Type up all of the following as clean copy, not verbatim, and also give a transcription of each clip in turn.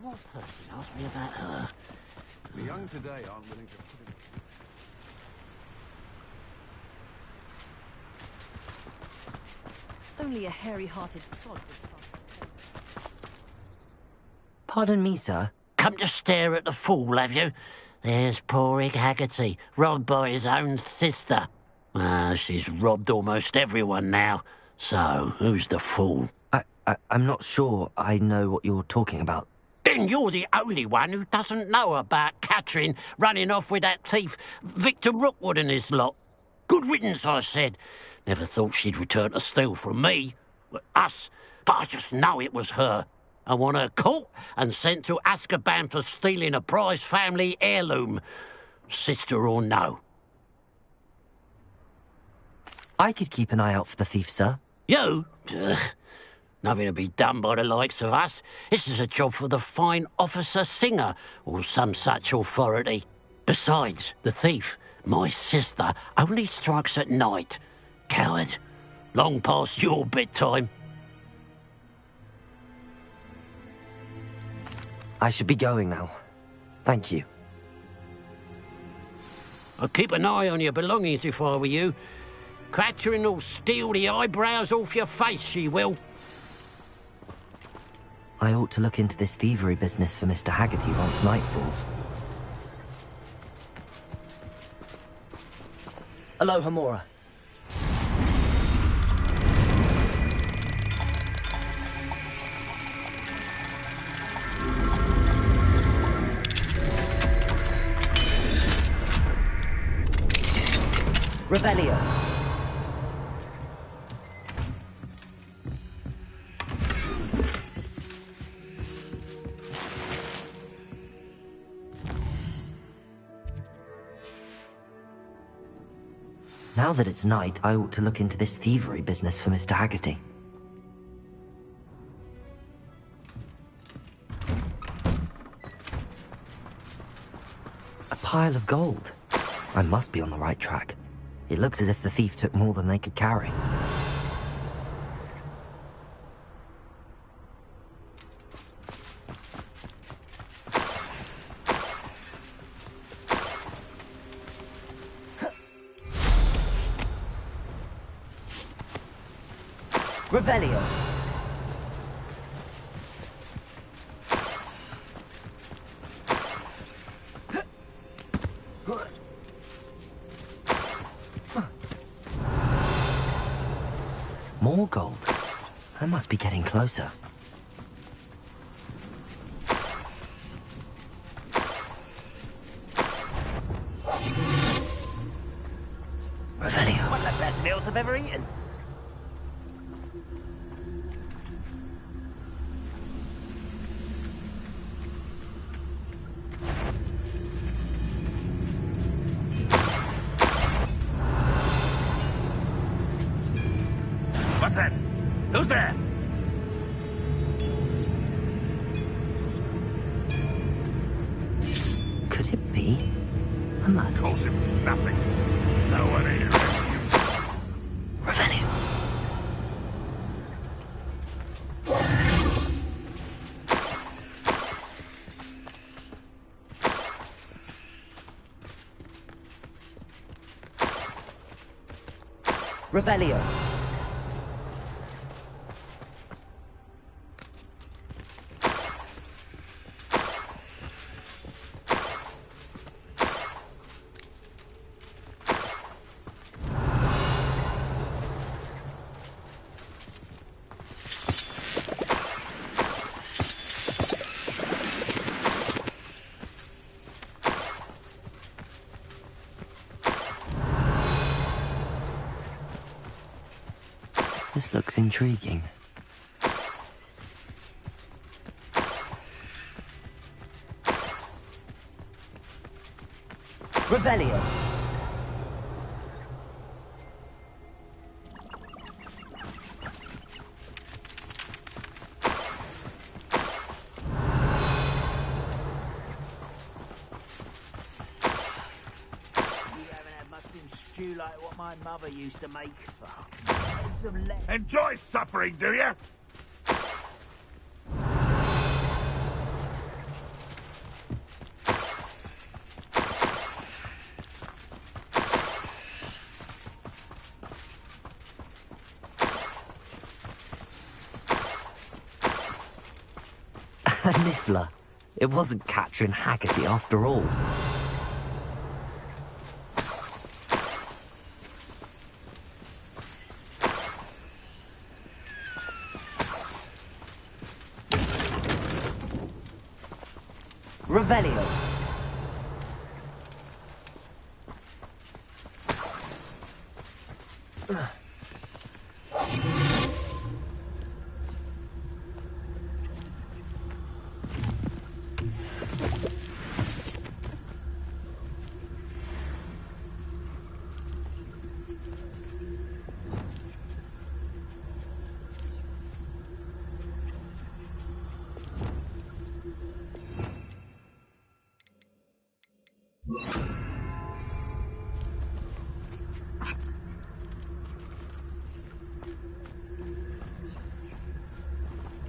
One more person asked me about her. The young today aren't willing to put in... Only a hairy-hearted sod would trust. Pardon me, sir. Come to stare at the fool, have you? There's poor Ig Haggerty, robbed by his own sister. She's robbed almost everyone now. So, who's the fool? I'm not sure I know what you're talking about. Then you're the only one who doesn't know about Catherine running off with that thief, Victor Rookwood and his lot. Good riddance, I said. Never thought she'd return to steal from me. Us. But I just know it was her. I want her caught and sent to Azkaban for stealing a prize family heirloom. Sister or no. I could keep an eye out for the thief, sir. You? Ugh. Nothing to be done by the likes of us. This is a job for the fine officer Singer, or some such authority. Besides, the thief, my sister, only strikes at night. Coward. Long past your bedtime. I should be going now. Thank you. I'd keep an eye on your belongings if I were you. Catherine will steal the eyebrows off your face, she will. I ought to look into this thievery business for Mr. Haggerty once night falls. Aloha, Mora. Revelio. Now that it's night, I ought to look into this thievery business for Mr. Haggerty. A pile of gold. I must be on the right track. It looks as if the thief took more than they could carry. Revelio. More gold. I must be getting closer. Revelio. One of the best meals I've ever eaten. What's that? Who's there? Could it be a man? Calls him to nothing. No one here rescues. Revelio. Revelio. This looks intriguing. Revelio. Stew like what my mother used to make. Enjoy suffering, do you? A niffler. It wasn't Catherine Haggerty after all. Revelio.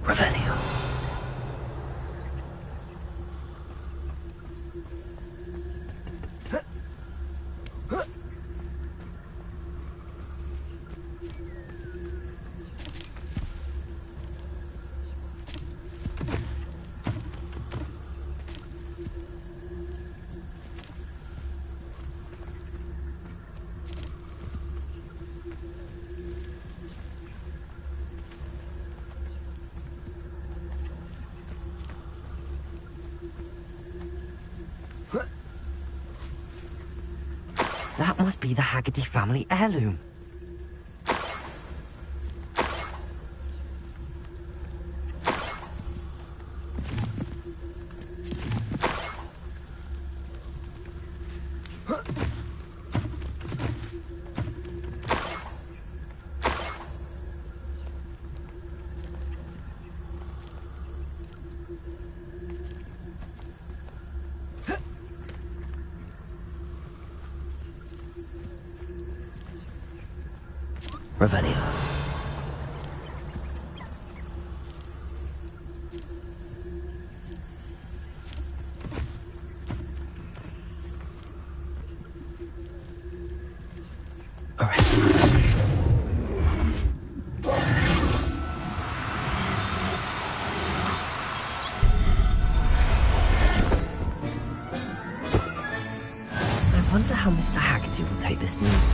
Revelio. That must be the Haggerty family heirloom. Revelio. Arrest. I wonder how Mr. Haggerty will take this news.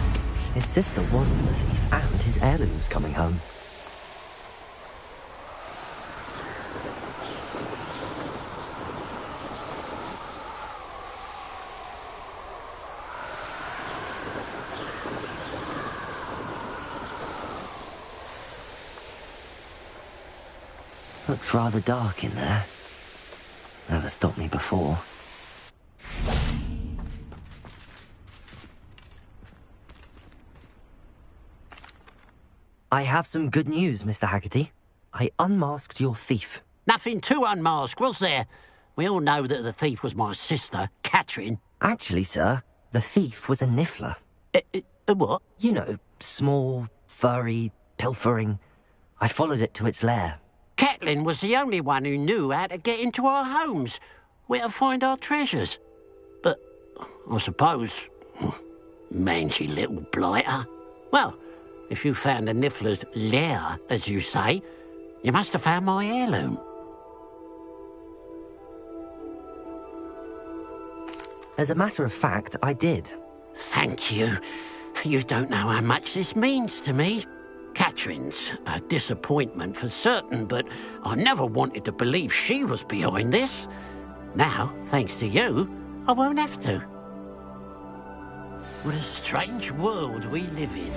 His sister wasn't the thief, and his heirloom's coming home. Looks rather dark in there. Never stopped me before. I have some good news, Mr. Haggerty. I unmasked your thief. Nothing to unmask, was there? We all know that the thief was my sister, Catherine. Actually, sir, the thief was a niffler. What? You know, small, furry, pilfering. I followed it to its lair. Catelyn was the only one who knew how to get into our homes, where to find our treasures. But, I suppose, mangy little blighter. Well, if you found the niffler's lair, as you say, you must have found my heirloom. As a matter of fact, I did. Thank you. You don't know how much this means to me. Catherine's a disappointment for certain, but I never wanted to believe she was behind this. Now, thanks to you, I won't have to. What a strange world we live in.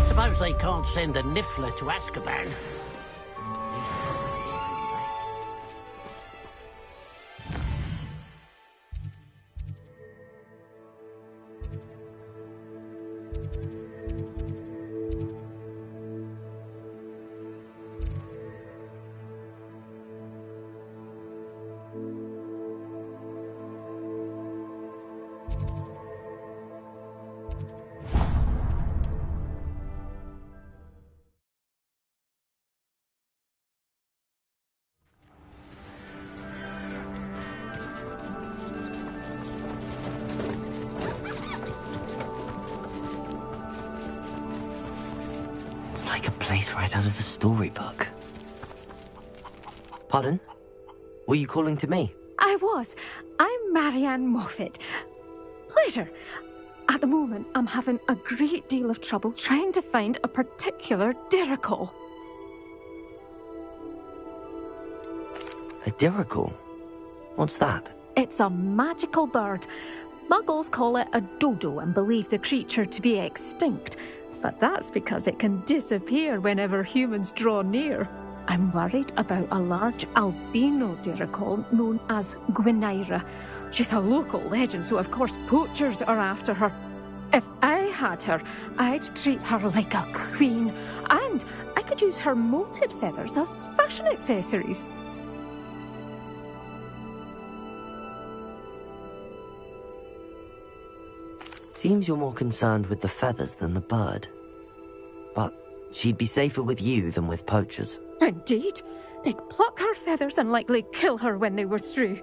Suppose they can't send a niffler to Azkaban. It's like a place right out of a storybook. Pardon? Were you calling to me? I was. I'm Marianne Moffat. Pleasure. At the moment, I'm having a great deal of trouble trying to find a particular diricle. A diricle? What's that? It's a magical bird. Muggles call it a dodo and believe the creature to be extinct. But that's because it can disappear whenever humans draw near. I'm worried about a large albino diricle known as Gwynaira. She's a local legend, so of course poachers are after her. If I had her, I'd treat her like a queen. And I could use her molted feathers as fashion accessories. Seems you're more concerned with the feathers than the bird. But she'd be safer with you than with poachers. Indeed. They'd pluck her feathers and likely kill her when they were through.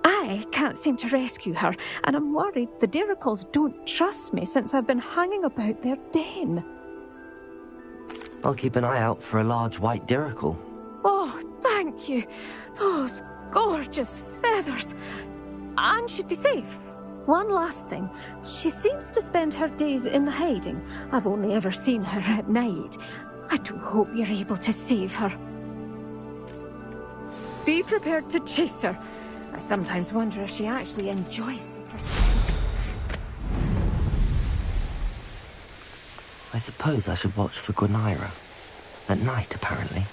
I can't seem to rescue her, and I'm worried the diricles don't trust me since I've been hanging about their den. I'll keep an eye out for a large white diricle. Oh, thank you. Those gorgeous feathers. And she'd be safe. One last thing. She seems to spend her days in hiding. I've only ever seen her at night. I do hope you're able to save her. Be prepared to chase her. I sometimes wonder if she actually enjoys the pursuit. I suppose I should watch for Gwynaira. At night, apparently.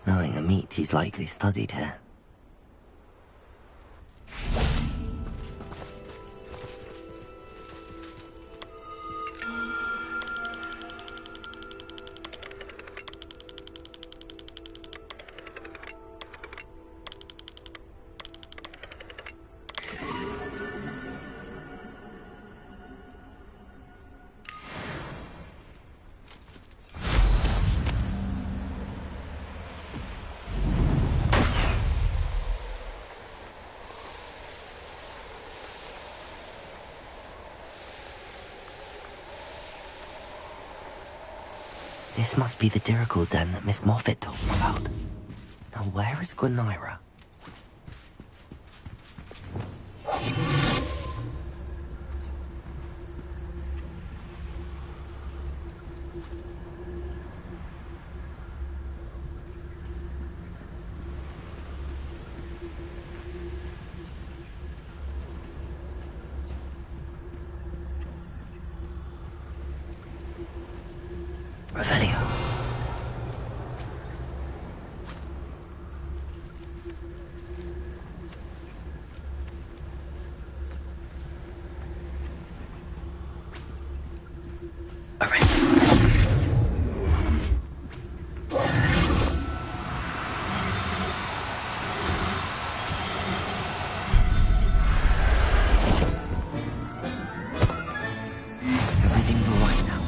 Knowing a meat, he's likely studied here. This must be the diricle den that Miss Moffat told me about. Now where is Gwynaira? Revelio. Arrest. Everything's all right now.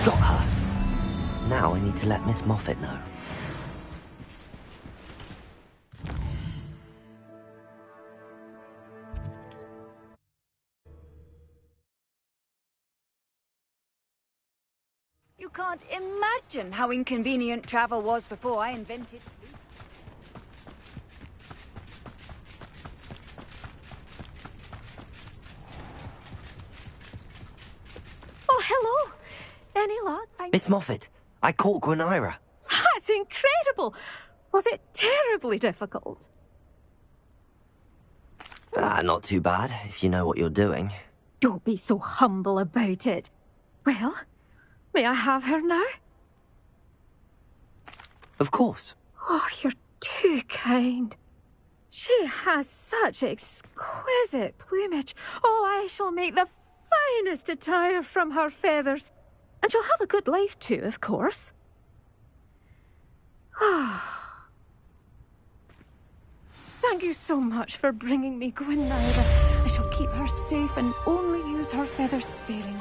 Got her. Now I need to let Miss Moffat know. You can't imagine how inconvenient travel was before I invented food. Oh, hello. Any luck? Miss Moffat, I caught Gwynaira. That's incredible. Was it terribly difficult? Not too bad, if you know what you're doing. Don't be so humble about it. Well, May I have her now? Of course. Oh, you're too kind. She has such exquisite plumage. Oh, I shall make the finest attire from her feathers. And she'll have a good life too, of course. Ah. Thank you so much for bringing me Gwynneth. I shall keep her safe and only use her feathers sparingly.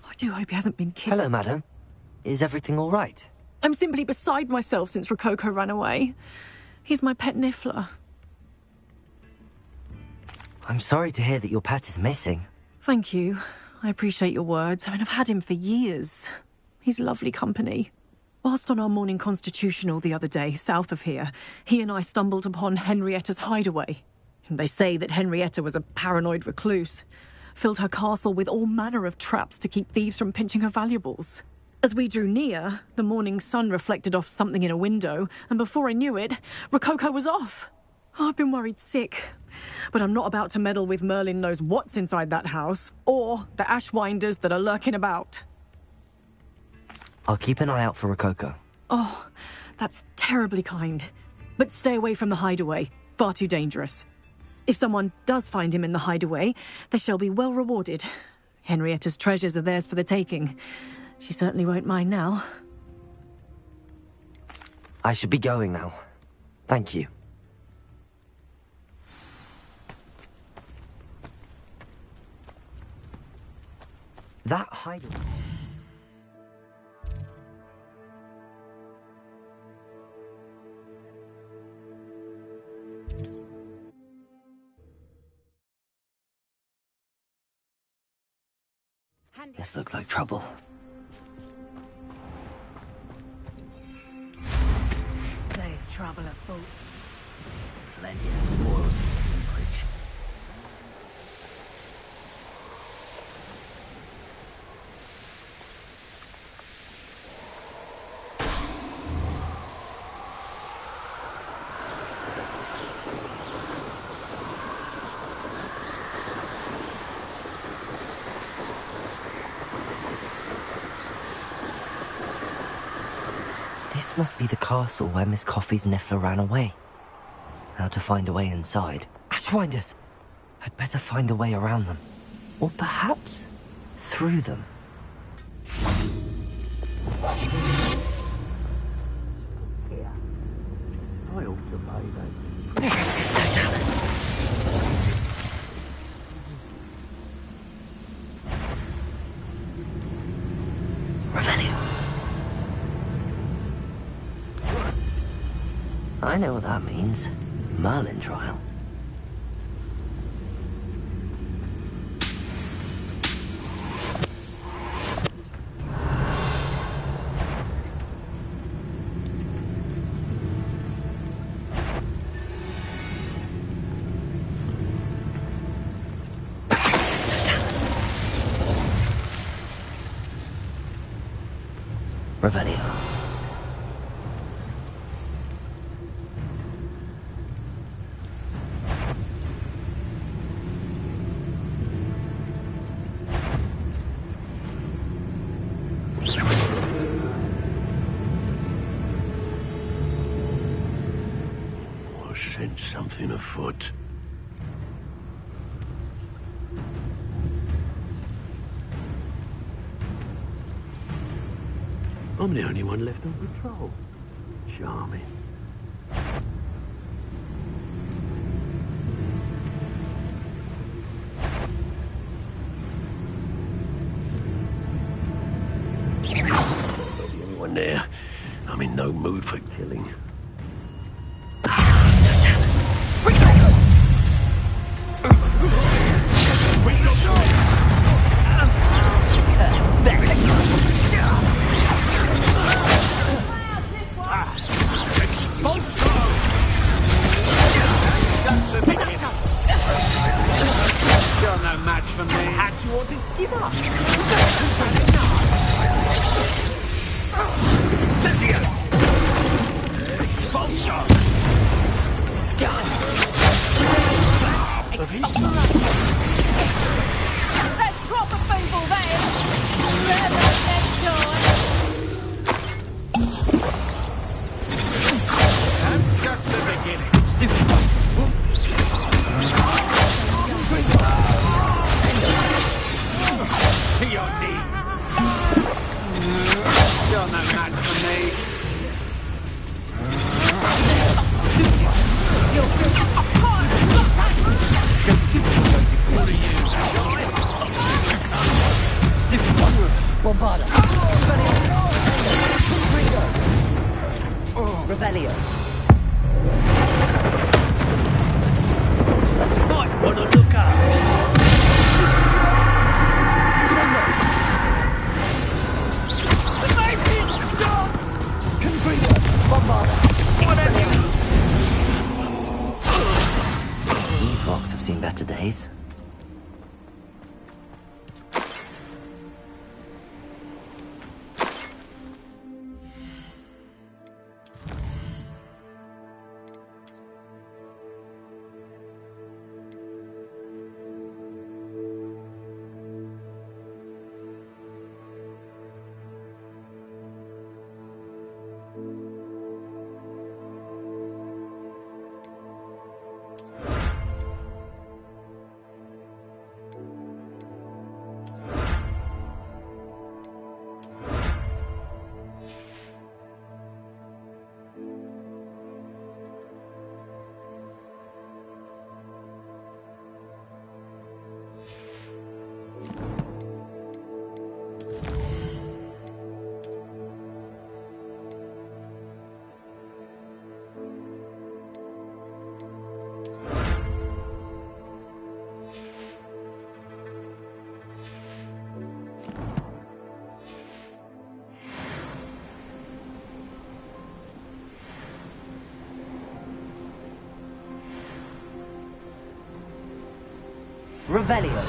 I do hope he hasn't been killed. Hello, madam. Is everything all right? I'm simply beside myself since Rococo ran away. He's my pet Niffler. I'm sorry to hear that your pet is missing. Thank you. I appreciate your words. I mean, I've had him for years. He's lovely company. Whilst on our morning constitutional the other day, south of here, he and I stumbled upon Henrietta's hideaway. They say that Henrietta was a paranoid recluse. Filled her castle with all manner of traps to keep thieves from pinching her valuables. As we drew near, the morning sun reflected off something in a window, and before I knew it, Rococo was off. Oh, I've been worried sick. But I'm not about to meddle with Merlin knows what's inside that house, or the ashwinders that are lurking about. I'll keep an eye out for Rococo. Oh, that's terribly kind. But stay away from the hideaway. Far too dangerous. If someone does find him in the hideaway, they shall be well rewarded. Henrietta's treasures are theirs for the taking. She certainly won't mind now. I should be going now. Thank you. That hideaway... This looks like trouble. Nice trouble afoot. Plenty of spoil. This must be the castle where Miss Coffee's Niffler ran away. How to find a way inside? Ashwinders! I'd better find a way around them. Or perhaps through them. Here. I ought to pay that. Mr. Dallas! Revelio. I know what that means. Merlin trial. Revelio. I sense something afoot. I'm the only one left on patrol. Charming. Not the only one there. I'm in no mood for killing. You're no match for me. Had you want to give up? Cynthia! Bolt shot! Let's drop a fable there! Never next time! That's just the beginning. To your knees. You're no match for me. Bombarda. Revelio. Might want to look up. These rocks have seen better days. Revelio.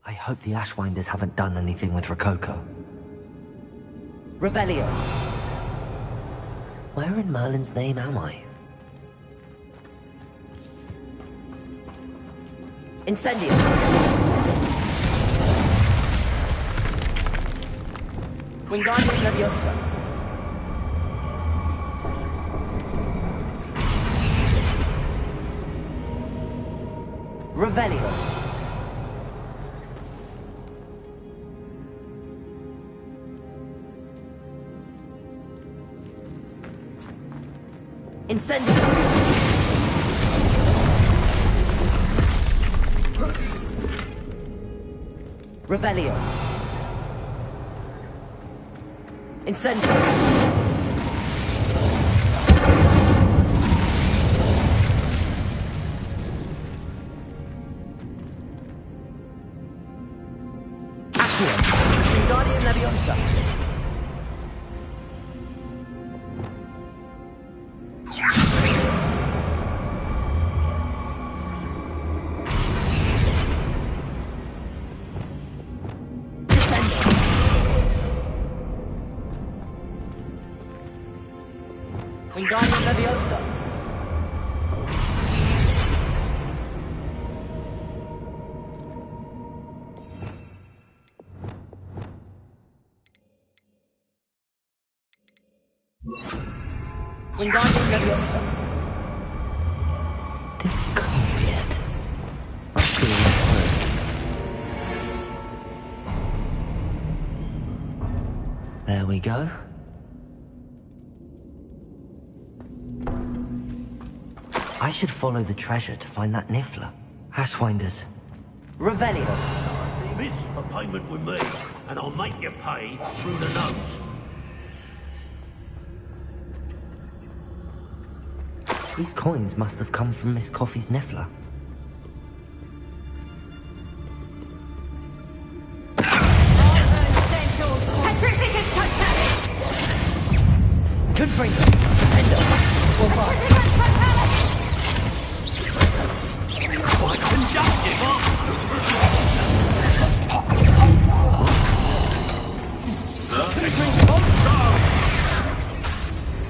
I hope the Ashwinders haven't done anything with Rococo. Revelio. Where in Merlin's name am I? Incendio. Wingardium Leviosa. Revelio. Incendio! Revelio. Incendio! Accio. Wingardium Leviosa. Wingardium Leviosa. Wingardium Leviosa. This can't be it. Must be in the room. There we go. I should follow the treasure to find that Niffler. Ashwinders. Revelio. Leave this for payment with me, and I'll make you pay through the nose. These coins must have come from Miss Coffee's Niffler. Confringo. Endo. Quite conductive, huh?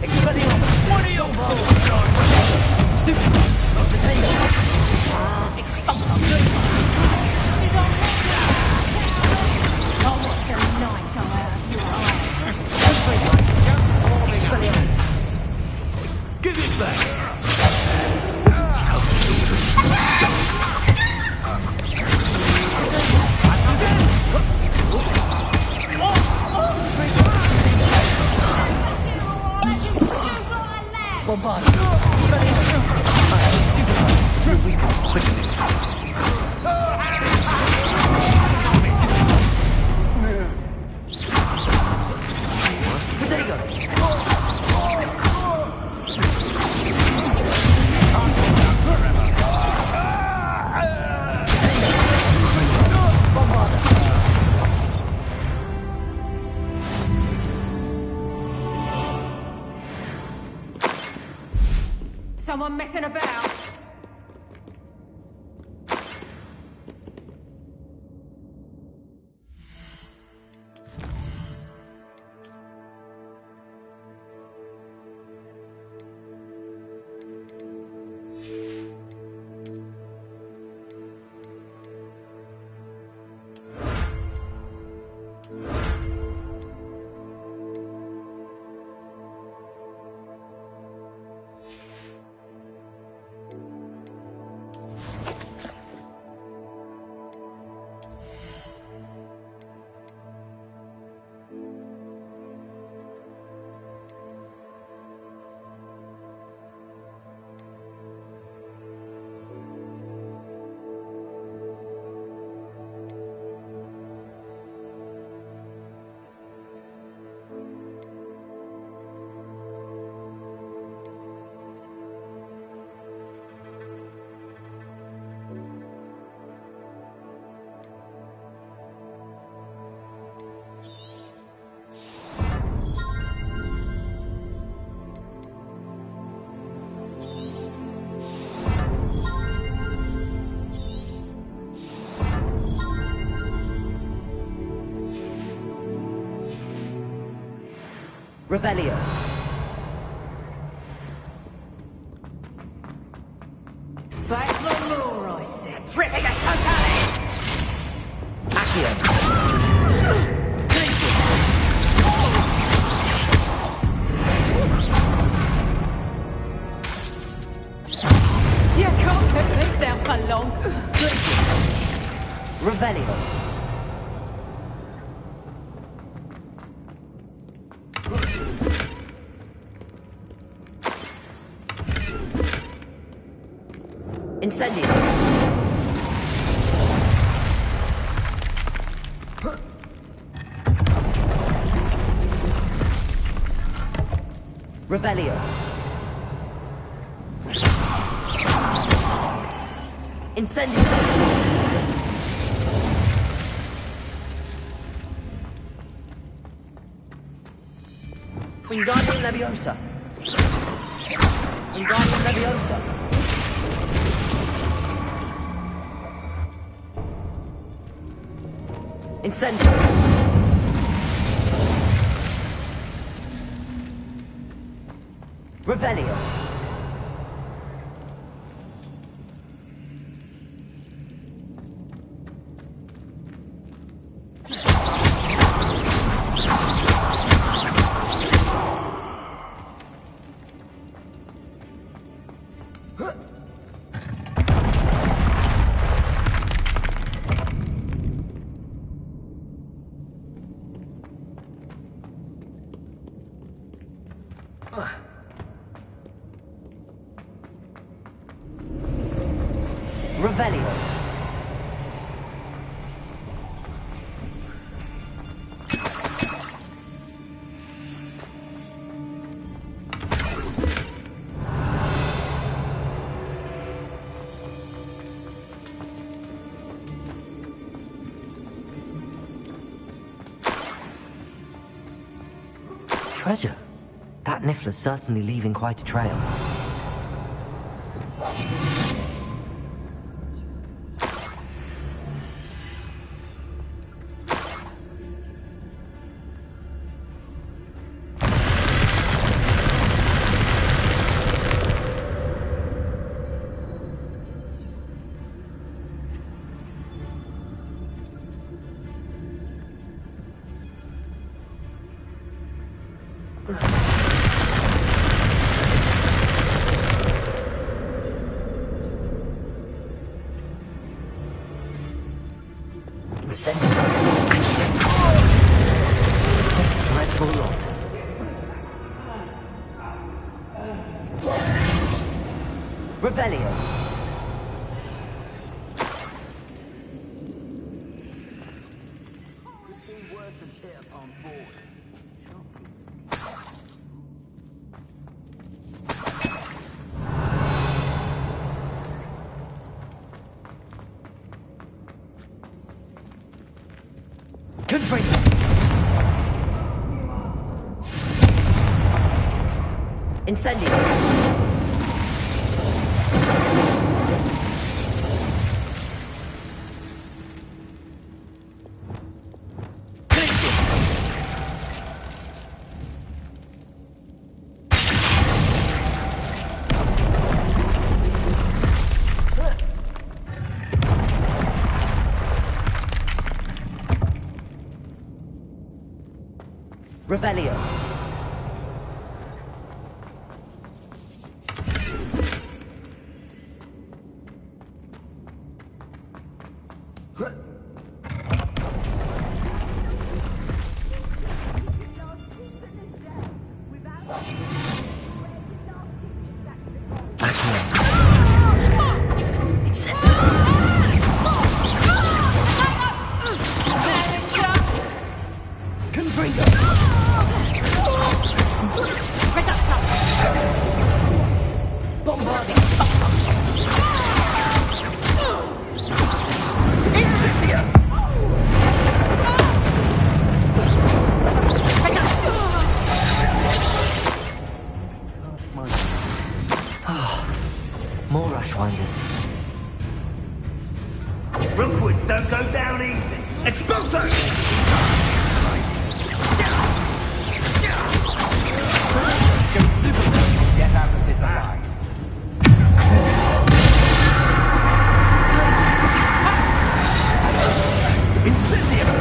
Expelliarmus. What are you for? Stupid. Defendo. Expulsum. I'll watch the light go out of your eyes. Confringo. Expelliarmus. Give it back. Bombard. Someone messing about? Revelio. Back for more, I said. Tripping a totality! Accio. You can't keep me down for long. Revelio. Incendio. Revelio. Incendio. Wingardium Leviosa. Wingardium Leviosa. Incendio. Revelio. Revelio. Treasure. That Niffler's certainly leaving quite a trail. Dreadful lot. Revelio. Confringo. Incendio. Revelio. More Rushwinders. Rookwoods don't go down easy. Expulso! Get out of this alive. Expulso!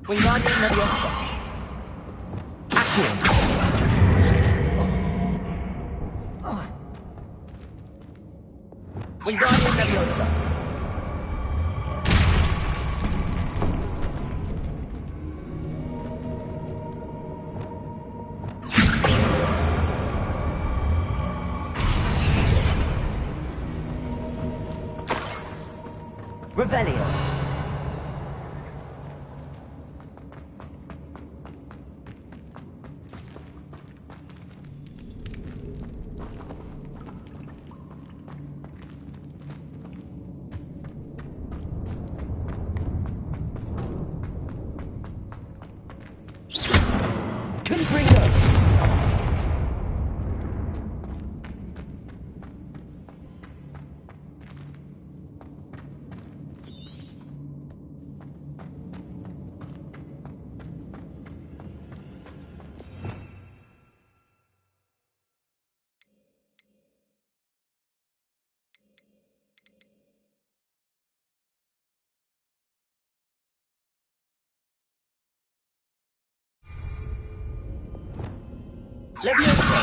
Wingardium Leviosa. Accio. Wingardium Leviosa. Revelio. Leviosa.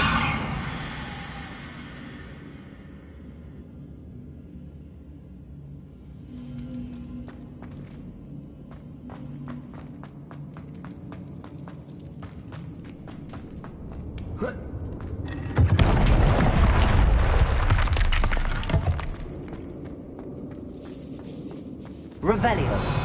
Revelio.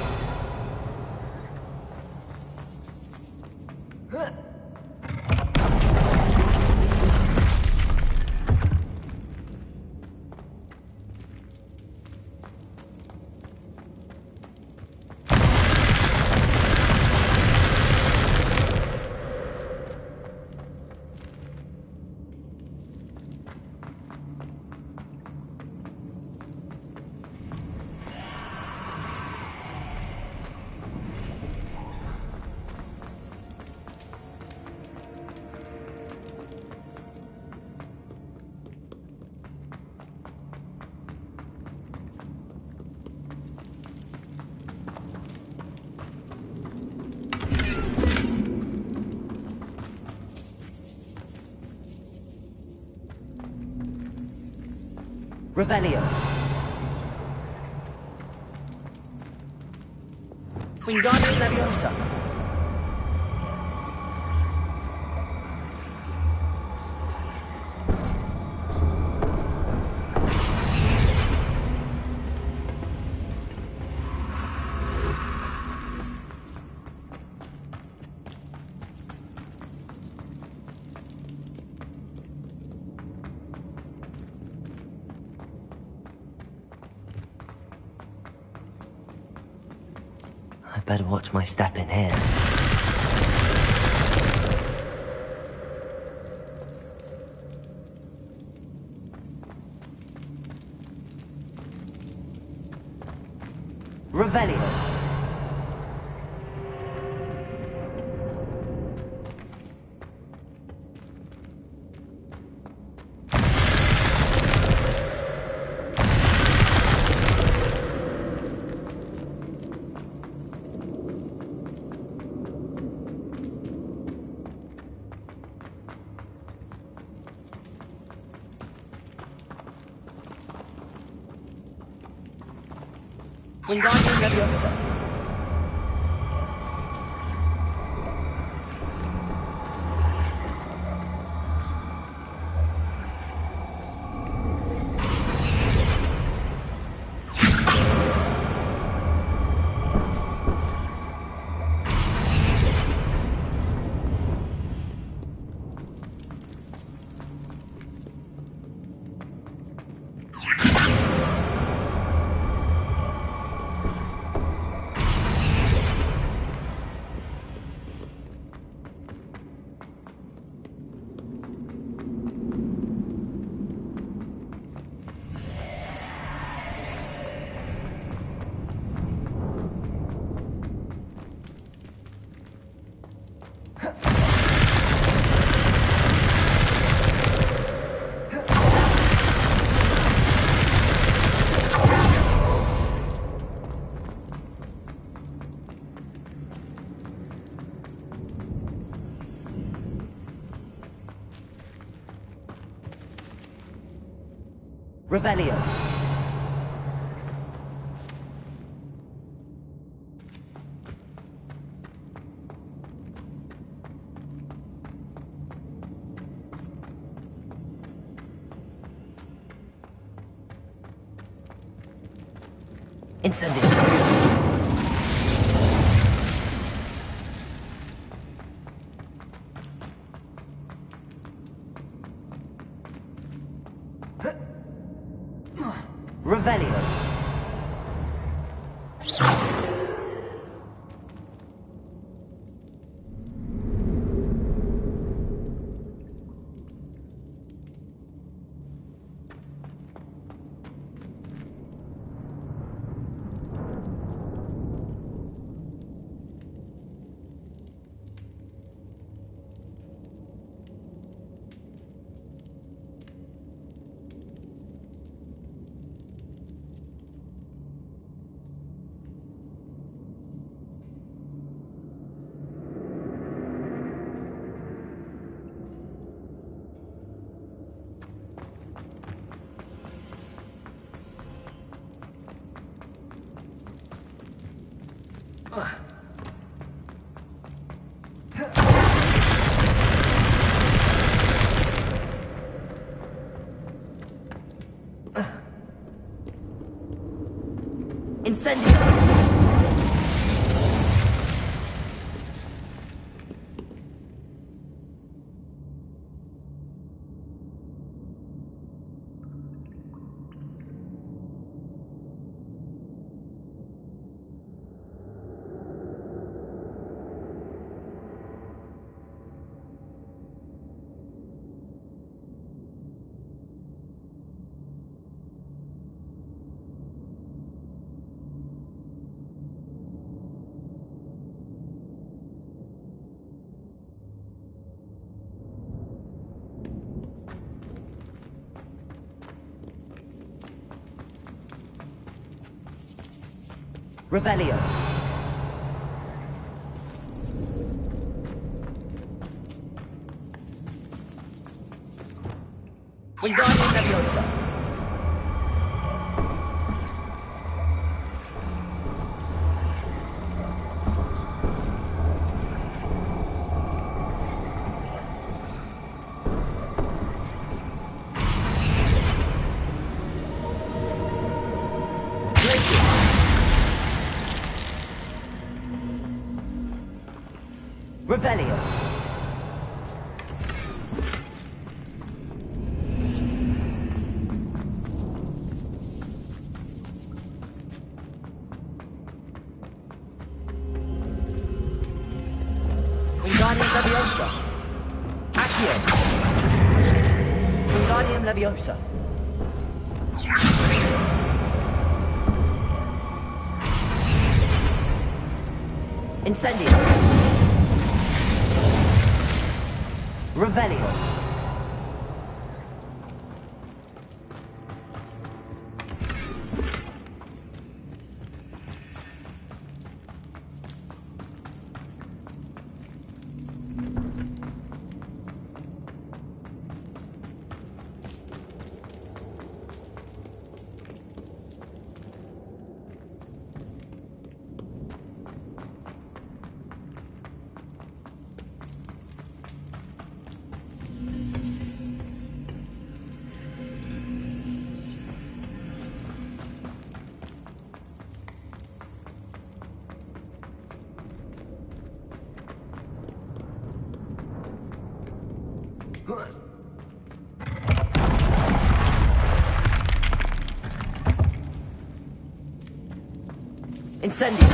Revelio. Wingardium Leviosa. I better watch my step in here. Revelio. Wingardium Leviosa. Revelio. Incendio. Revelio. Incendio. Revelio. Wingardium Leviosa. Revelio. Wingardium Leviosa. Accio. Wingardium Leviosa. Incendio. Revelio. Incendio.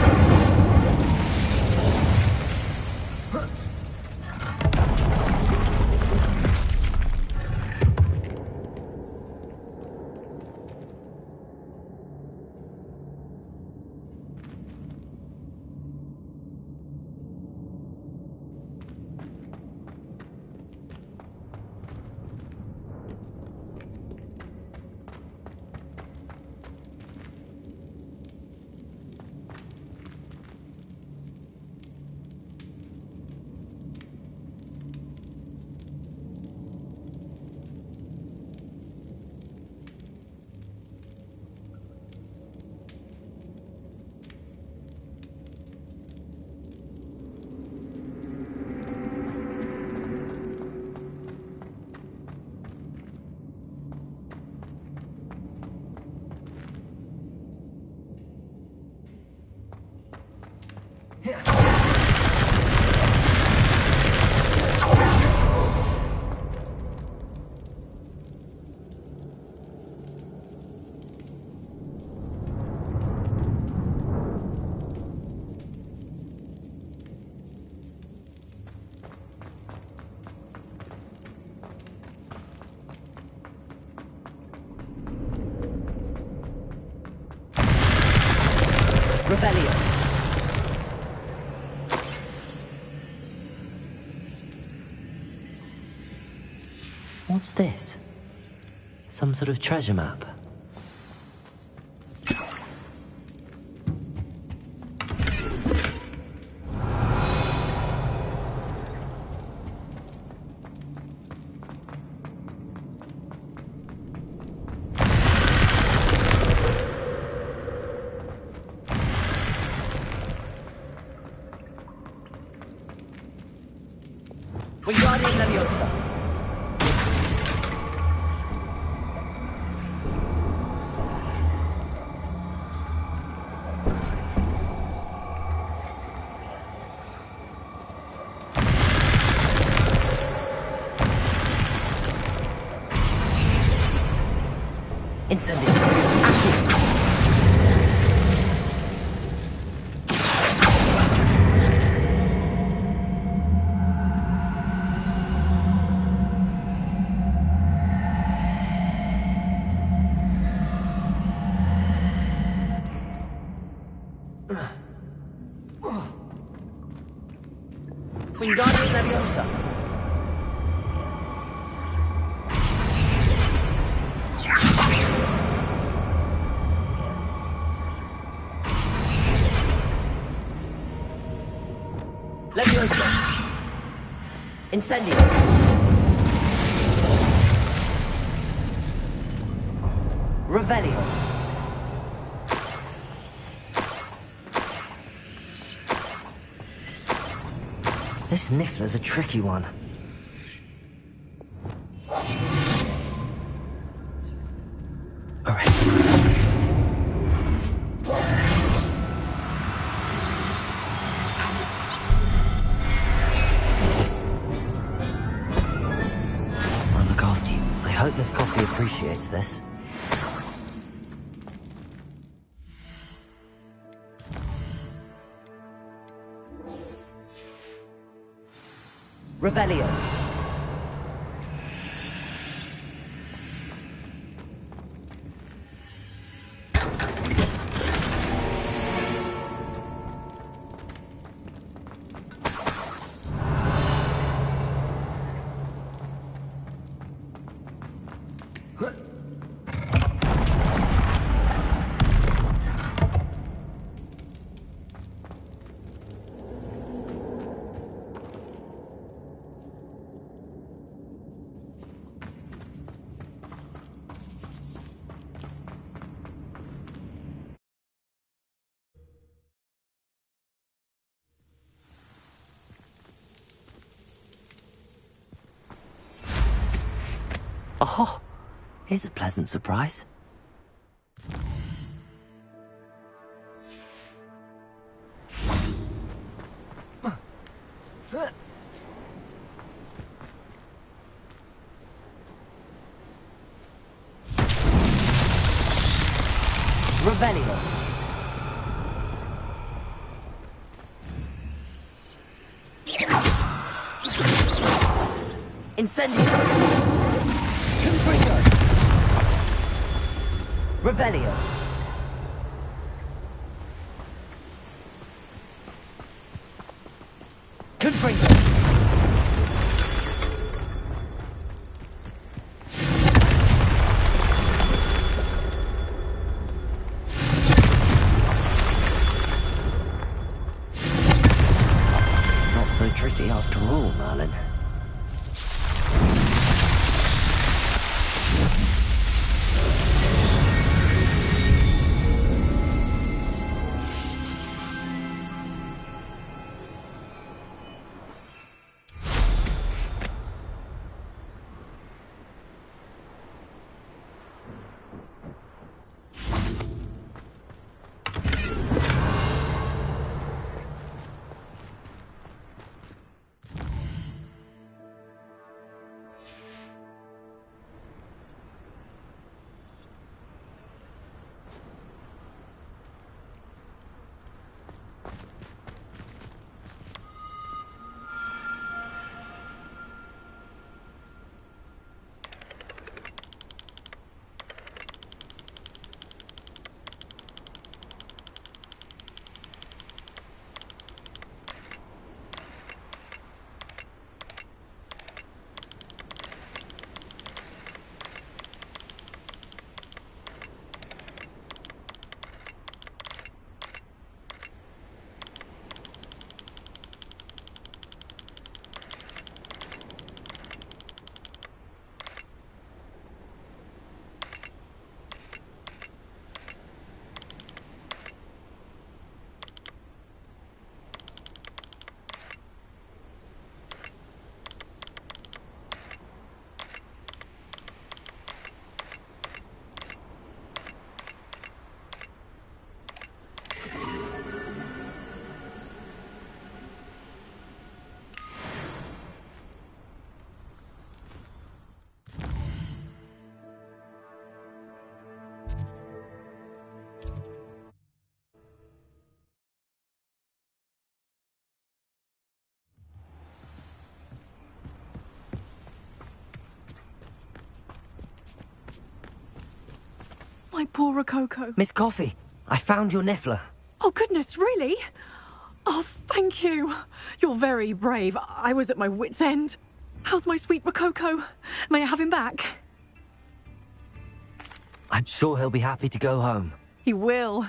What's this? Some sort of treasure map? Wingardium Leviosa. Incendio. Accio. Wingardium Leviosa. Leviosa. Incendio. Revelio. This Niffler's a tricky one. Alright. I'll look after you. I hope Miss Coffee appreciates this. Revelio. Oh, here's a pleasant surprise. Revelio. Incendio. Confringo. Revelio. Confringo. Not so tricky after all, Merlin. poor Rococo. Miss Coffee, I found your Niffler. Oh, goodness, really? Oh, thank you. You're very brave. I was at my wit's end. How's my sweet Rococo? May I have him back? I'm sure he'll be happy to go home. He will.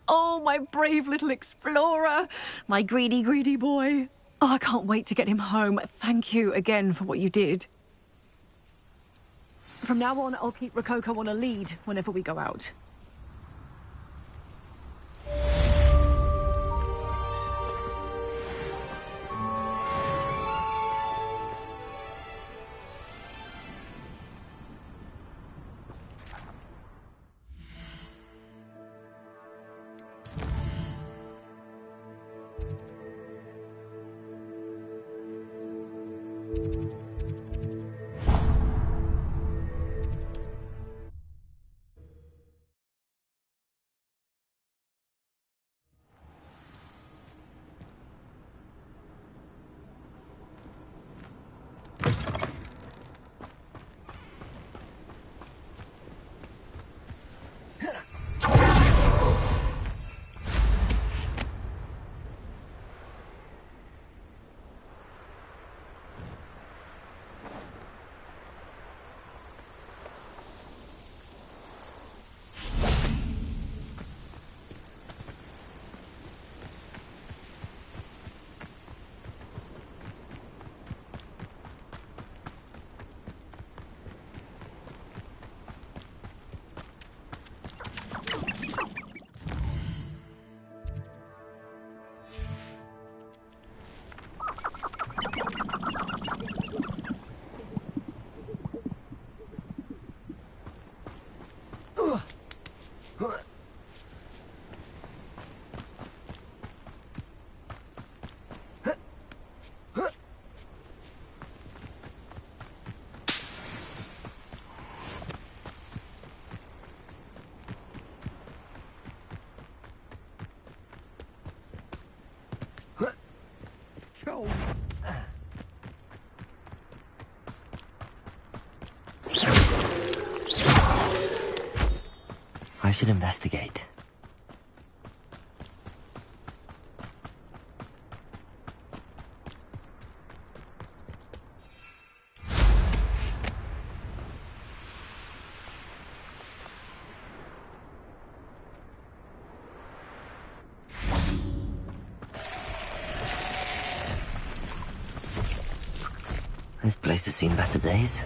Oh, my brave little explorer. My greedy, greedy boy. Oh, I can't wait to get him home. Thank you again for what you did. From now on, I'll keep Rococo on a lead whenever we go out. I should investigate. This place has seen better days.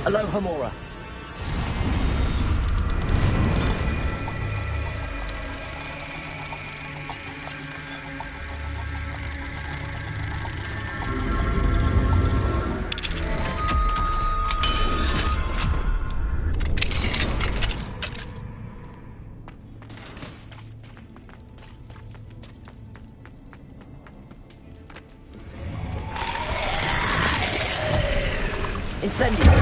Aloha, Mora. Incendio.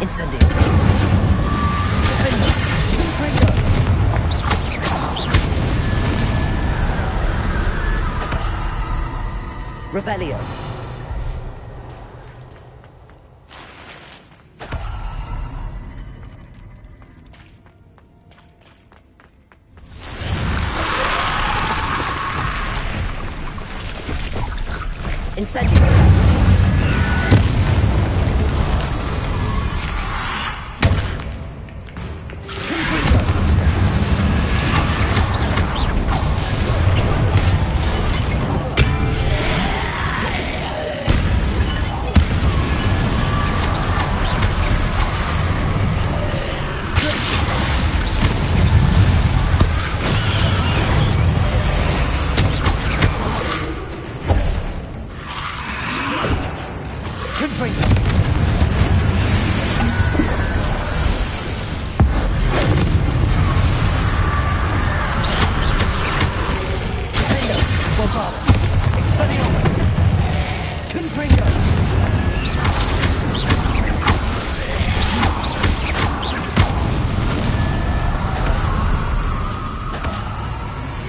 Incendio. Revelio. Incendio.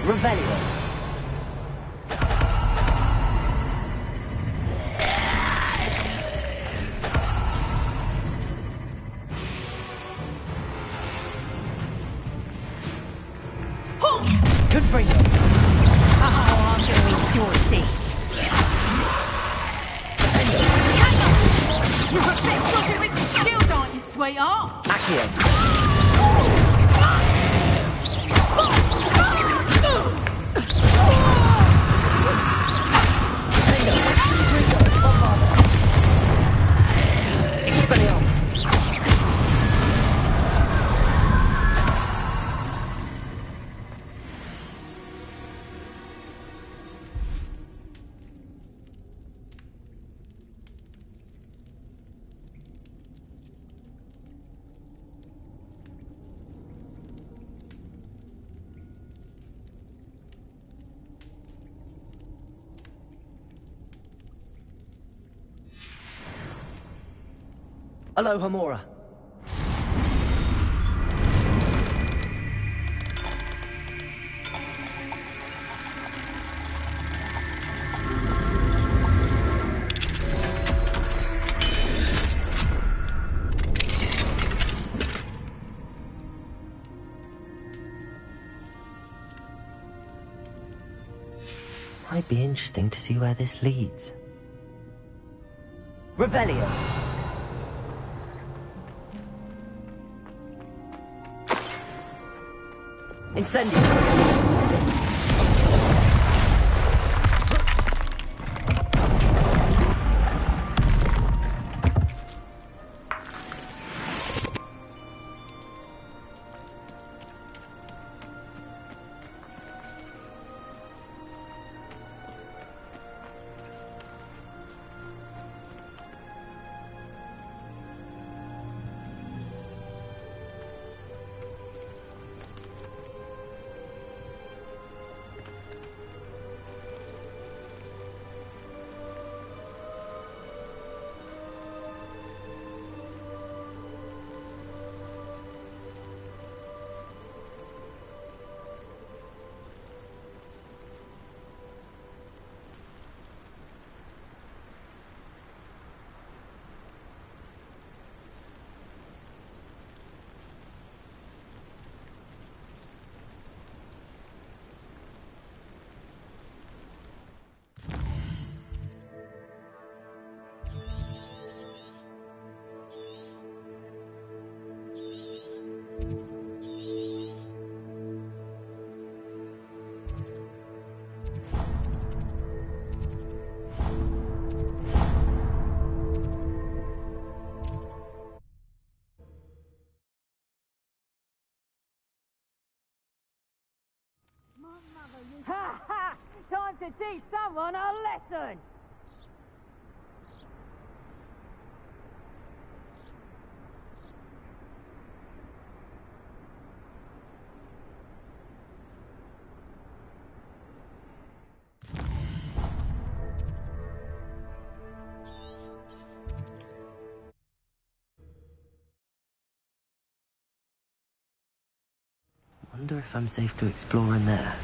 Revelio. Confringo. Oh, I'm gonna enjoy this. You're a bit dodgy with the skills, aren't you, sweetheart? Accio. Expelliarmus. Aloha Mora. Might be interesting to see where this leads. Revelio. Incendio. Ha ha! Time to teach someone a lesson! Wonder if I'm safe to explore in there.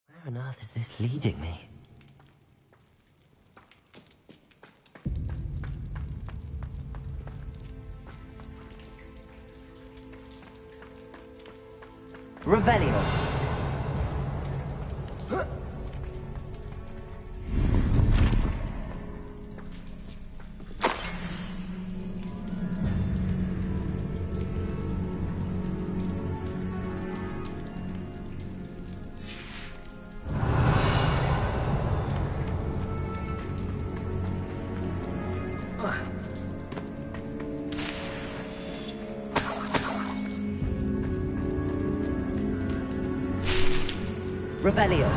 Where on earth is this leading me? Revelio. Revelio.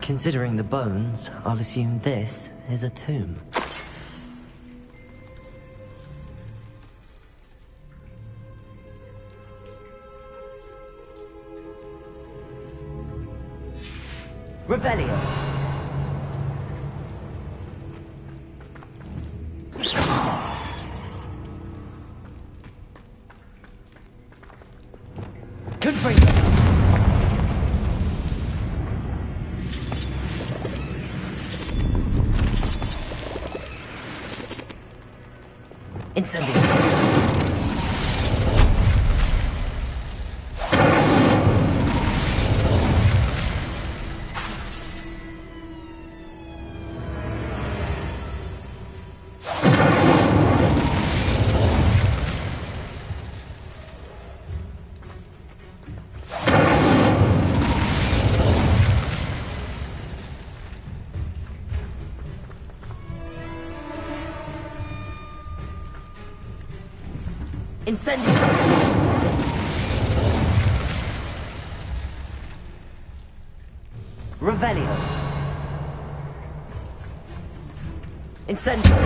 Considering the bones, I'll assume this is a tomb. Revelio. Confringo. Incendio. Incendio. Revelio. Incendio.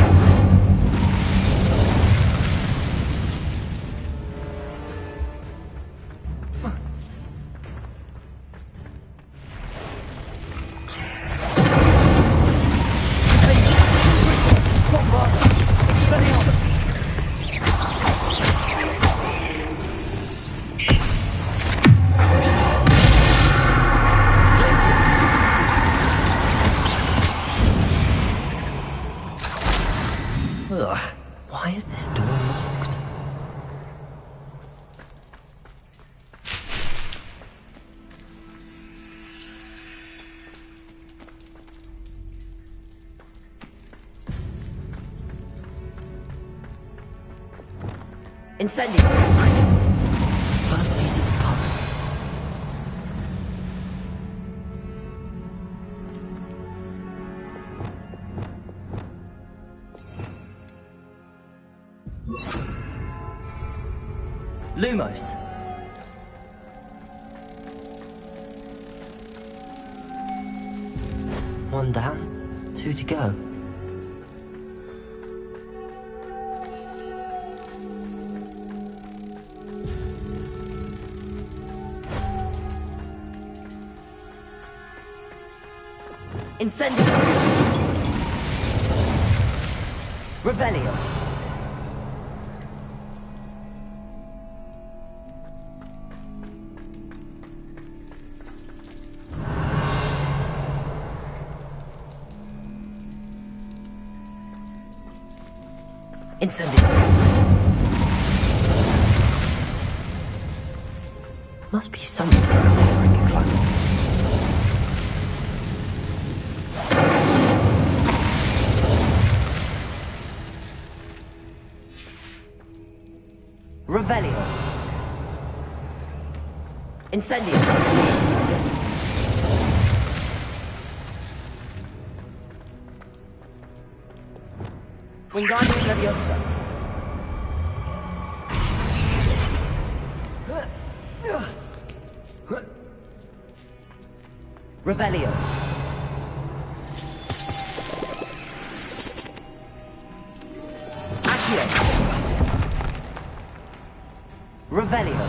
Ugh, why is this door locked? Incendio. First piece of the puzzle. Lumos. One down, two to go. Incendio. Revelio. Incendio. Must be something around here I can climb on. Revelio. Incendio. Wingardium Leviosa. Revelio. Accio. Revelio.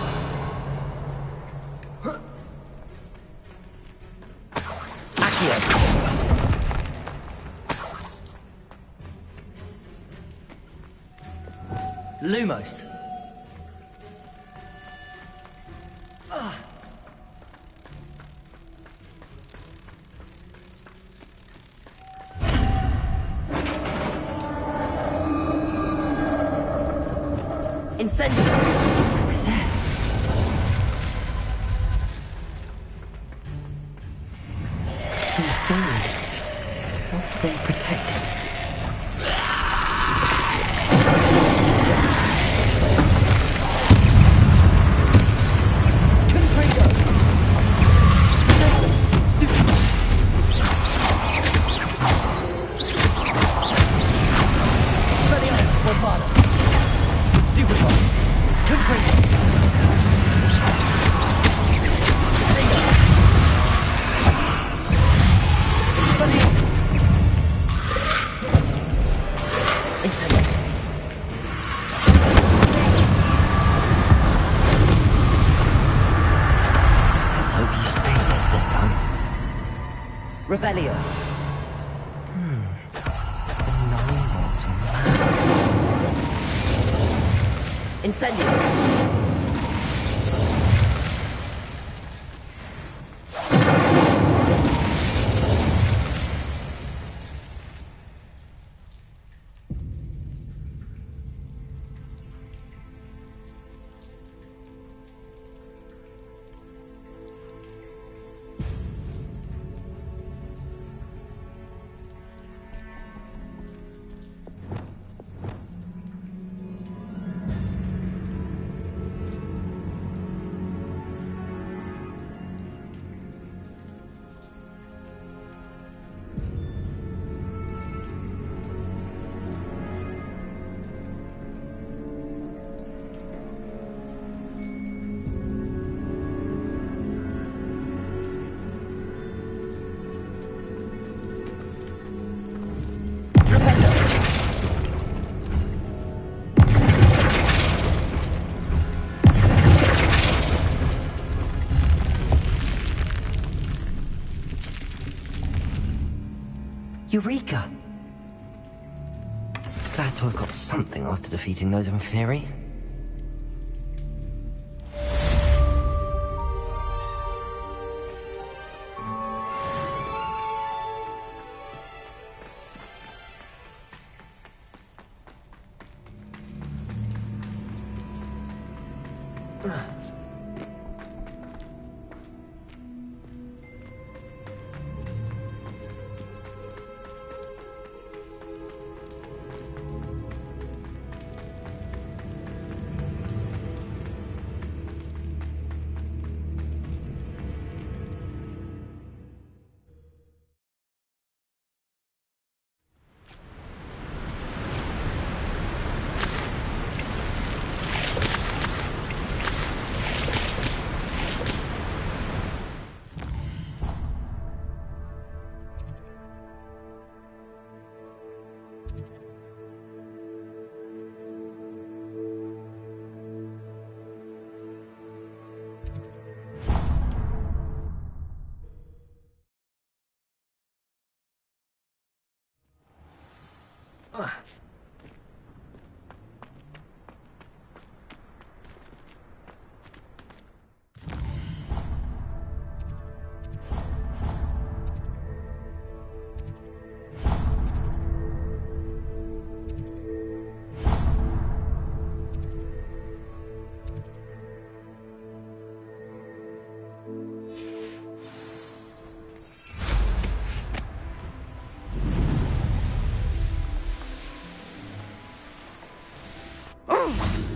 Accio. Lumos. Incendio. Success. These Bravado. Stupefy. Confringo. Expelliarmus. Incendio. Let's hope you stay dead this time. Revelio. Incendio. Eureka! Glad to have got something after defeating those in theory.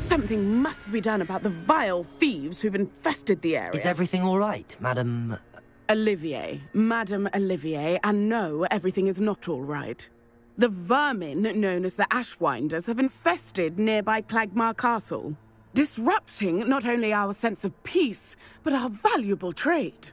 Something must be done about the vile thieves who've infested the area. Is everything all right, Madam... Olivier, Madame Olivier, and no, everything is not all right. The vermin known as the Ashwinders have infested nearby Clagmar Castle, disrupting not only our sense of peace, but our valuable trade.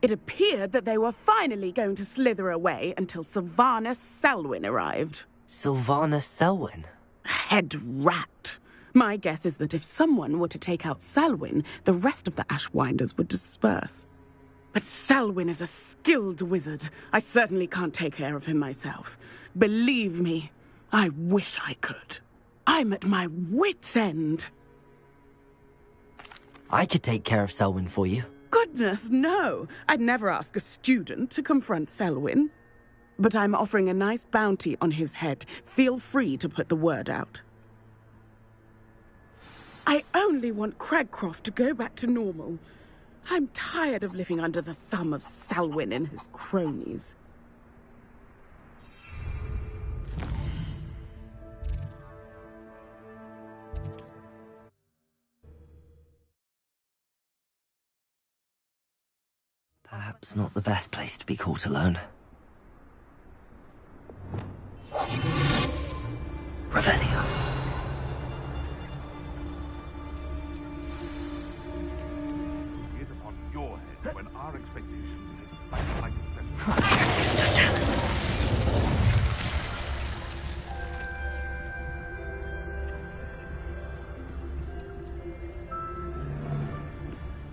It appeared that they were finally going to slither away until Sylvanus Selwyn arrived. Sylvanus Selwyn? Head rat. My guess is that if someone were to take out Selwyn, the rest of the Ashwinders would disperse. But Selwyn is a skilled wizard. I certainly can't take care of him myself. Believe me, I wish I could. I'm at my wit's end. I could take care of Selwyn for you. Goodness, no. I'd never ask a student to confront Selwyn. But I'm offering a nice bounty on his head. Feel free to put the word out. I only want Cragcroft to go back to normal. I'm tired of living under the thumb of Selwyn and his cronies. Perhaps not the best place to be caught alone. Revelio.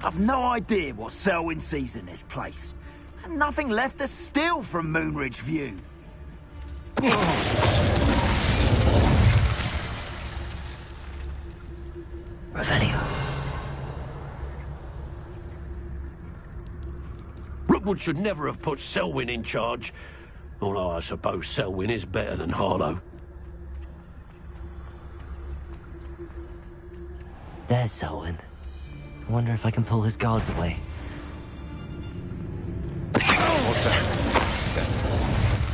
I've no idea what Selwyn sees in this place. And nothing left to steal from Moonridge View. Revelio. Rookwood should never have put Selwyn in charge. Although I suppose Selwyn is better than Harlow. There's Selwyn. I wonder if I can pull his guards away.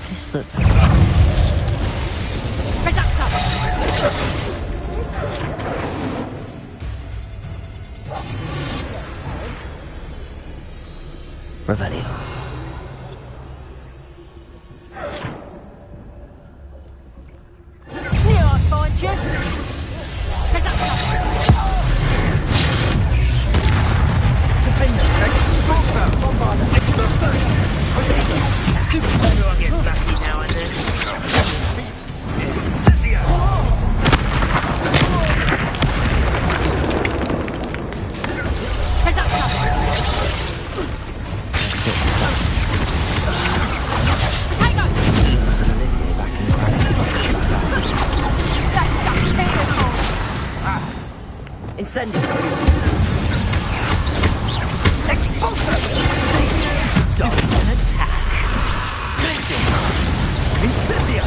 This looks... Revelio. Here I find you. Everyone gets lucky now and then. Incendio. Expulso! Dodge and attack. Blazing. Incendio.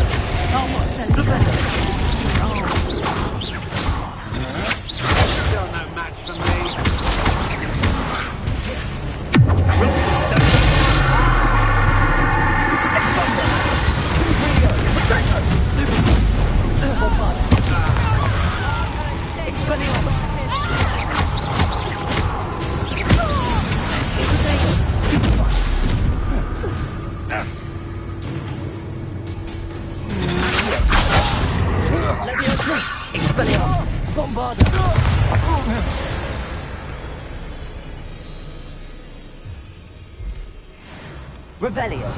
Almost Still no match for me. Expelliarmus. Leviosa. Expelliarmus. Bombarda. Revelio.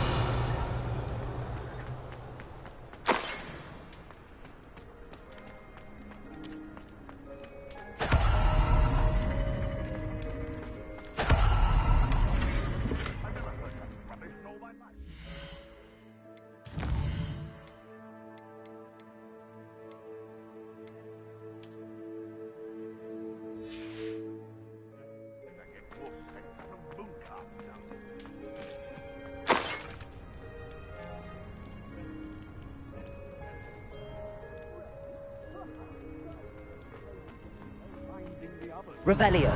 Revelio.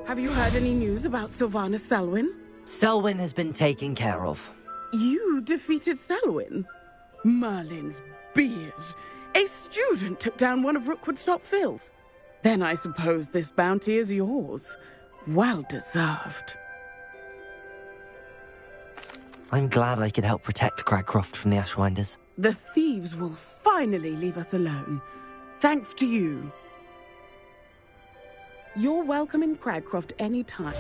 Have you heard any news about Sylvanus Selwyn? Selwyn has been taken care of. You defeated Selwyn? Merlin's beard. A student took down one of Rookwood's top filth. Then I suppose this bounty is yours. Well deserved. I'm glad I could help protect Cragcroft from the Ashwinders. The thieves will finally leave us alone. Thanks to you. You're welcome in Cragcroft any time.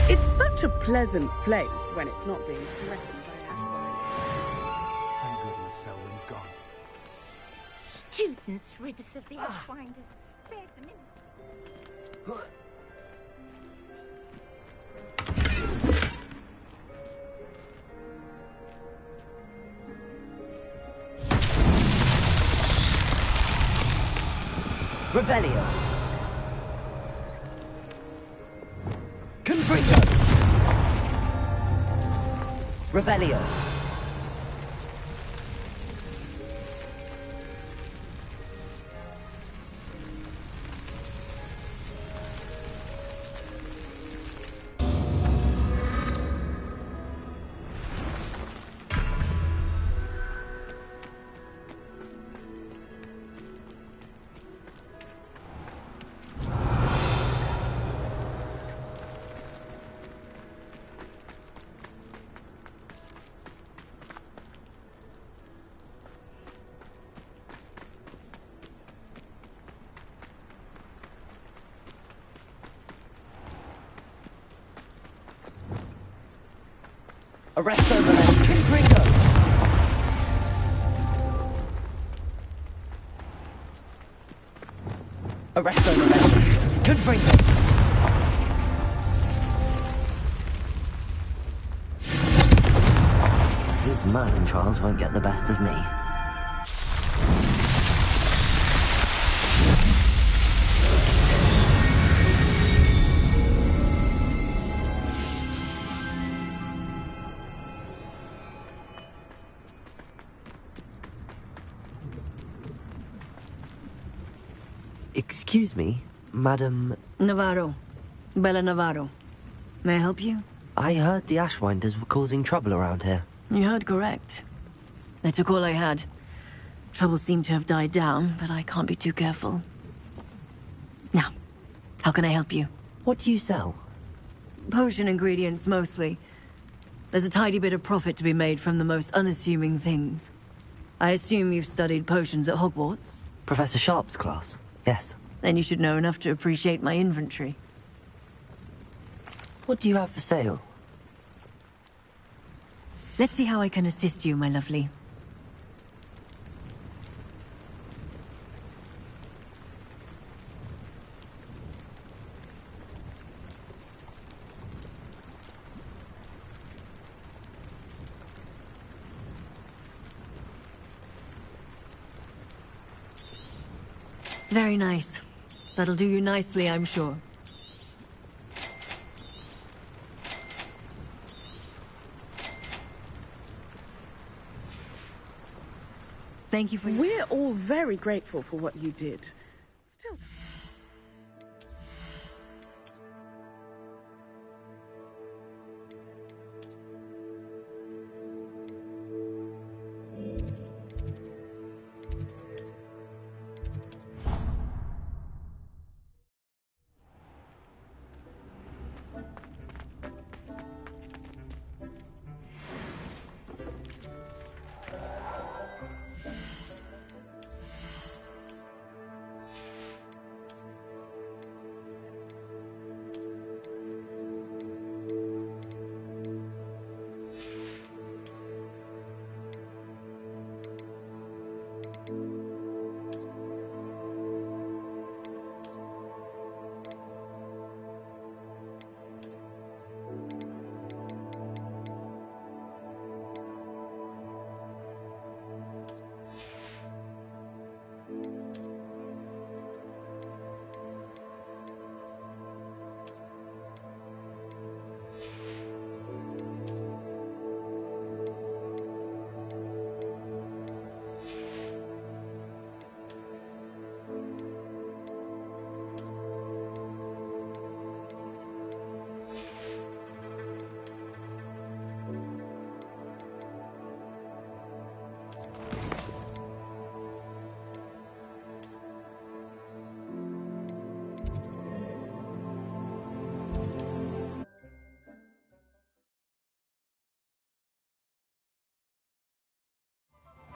It's such a pleasant place when it's not being threatened by Ashwinders. Thank goodness Selwyn's gone. Students rid us of the Ashwinders. There's the minute. Revelio. Confringo. Revelio. Arresto Revelio. Confringo. Arresto Revelio. Confringo. These murdering trials won't get the best of me. Excuse me, Madam... Navarro. Bella Navarro. May I help you? I heard the Ashwinders were causing trouble around here. You heard correct. They took all I had. Trouble seemed to have died down, but I can't be too careful. Now, how can I help you? What do you sell? Potion ingredients, mostly. There's a tidy bit of profit to be made from the most unassuming things. I assume you've studied potions at Hogwarts? Professor Sharp's class, yes. Then you should know enough to appreciate my inventory. What do you have for sale? Let's see how I can assist you, my lovely. Very nice. That'll do you nicely, I'm sure. Thank you for... We're all very grateful for what you did. Still...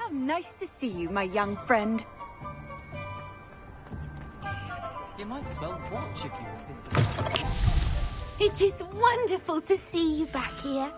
How nice to see you, my young friend. You might as well watch if you It is wonderful to see you back here.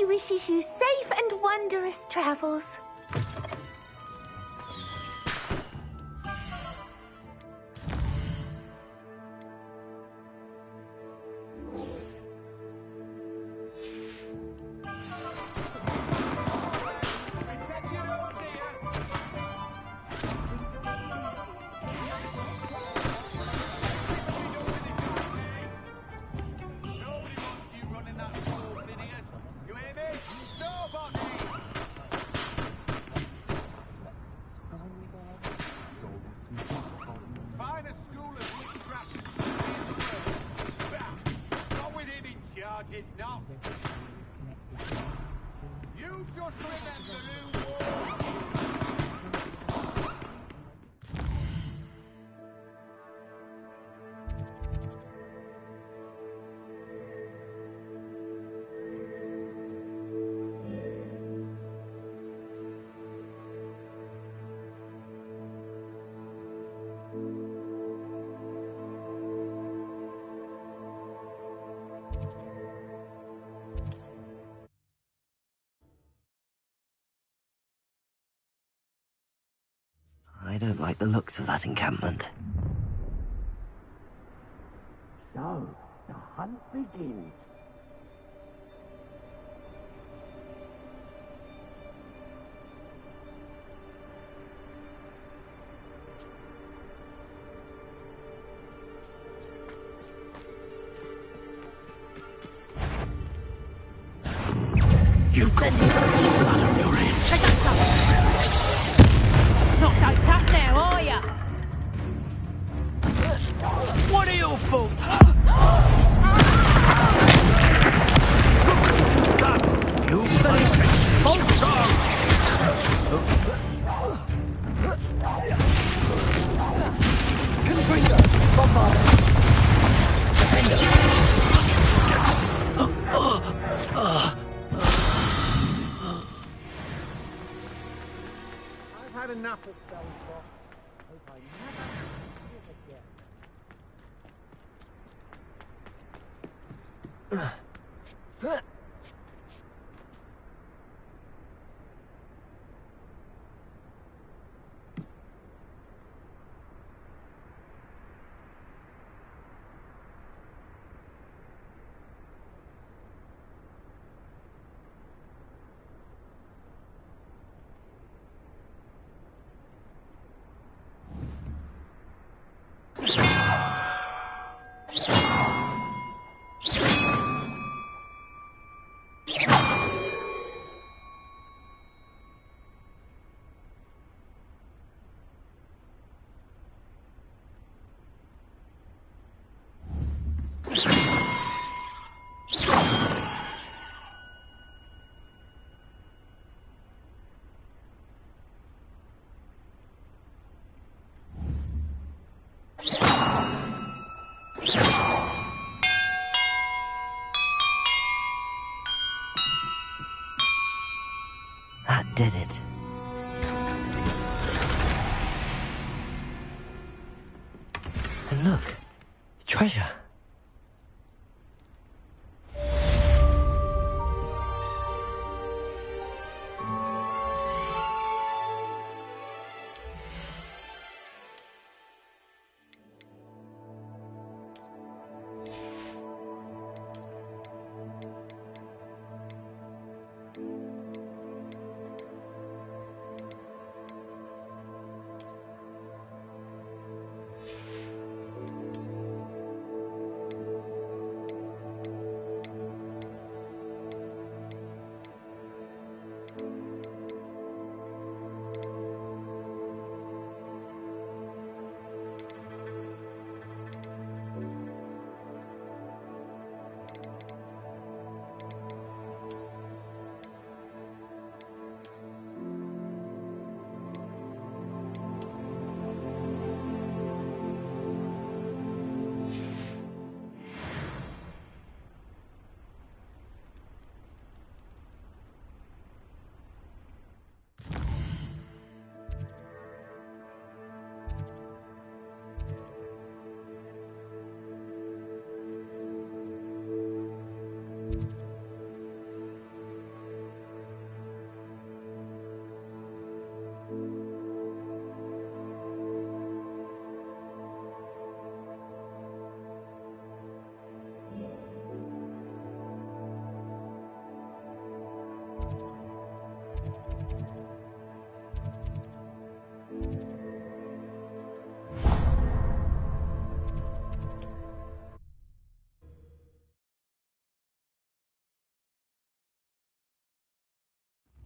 Wishes you safe and wondrous travels. I don't like the looks of that encampment. So, the hunt begins. You got blood on your hands. Not so tough now, are ya? What are your faults? You fucking monster! Confringo! Bombarder! Defender! I've had enough of Spellsbox. Hope I never see it again. That did it. And look, treasure.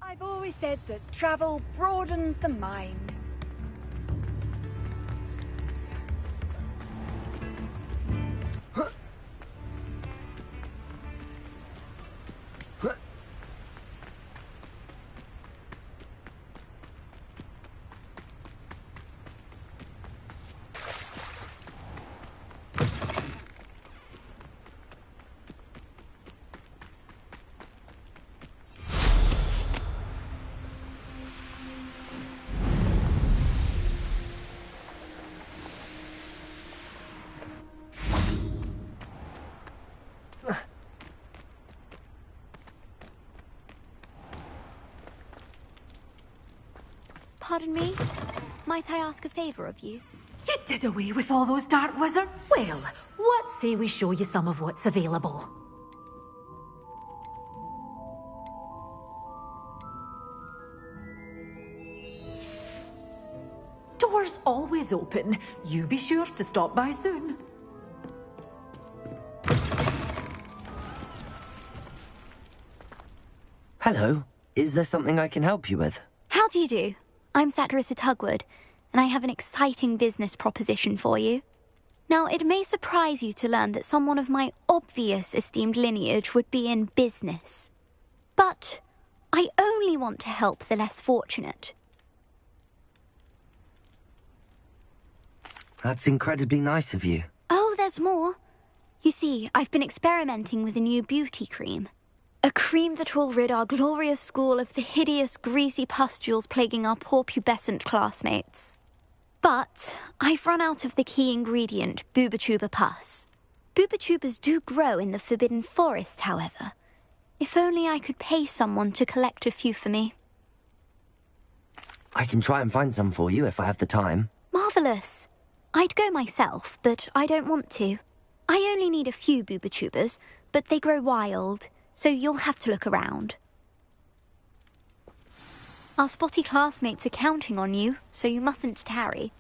I've always said that travel broadens the mind. Pardon me? Might I ask a favour of you? You did away with all those dark wizards? Well, what say we show you some of what's available? Doors always open. You be sure to stop by soon. Hello. Is there something I can help you with? How do you do? I'm Saccharissa Tugwood, and I have an exciting business proposition for you. Now, it may surprise you to learn that someone of my obvious esteemed lineage would be in business. But I only want to help the less fortunate. That's incredibly nice of you. Oh, there's more. You see, I've been experimenting with a new beauty cream. A cream that will rid our glorious school of the hideous, greasy pustules plaguing our poor pubescent classmates. But I've run out of the key ingredient, Booba-Tuba pus. Booba-Tubas do grow in the Forbidden Forest, however. If only I could pay someone to collect a few for me. I can try and find some for you if I have the time. Marvellous. I'd go myself, but I don't want to. I only need a few Booba-Tubas, but they grow wild, so you'll have to look around. Our spotty classmates are counting on you, so you mustn't tarry.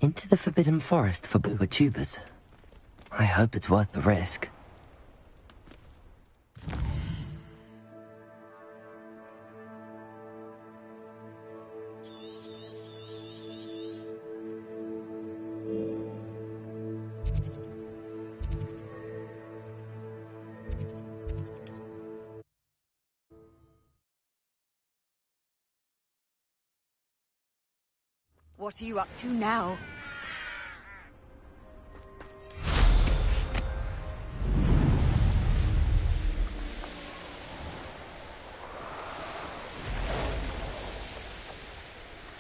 Into the Forbidden Forest for Booba-Tubas. I hope it's worth the risk. What are you up to now?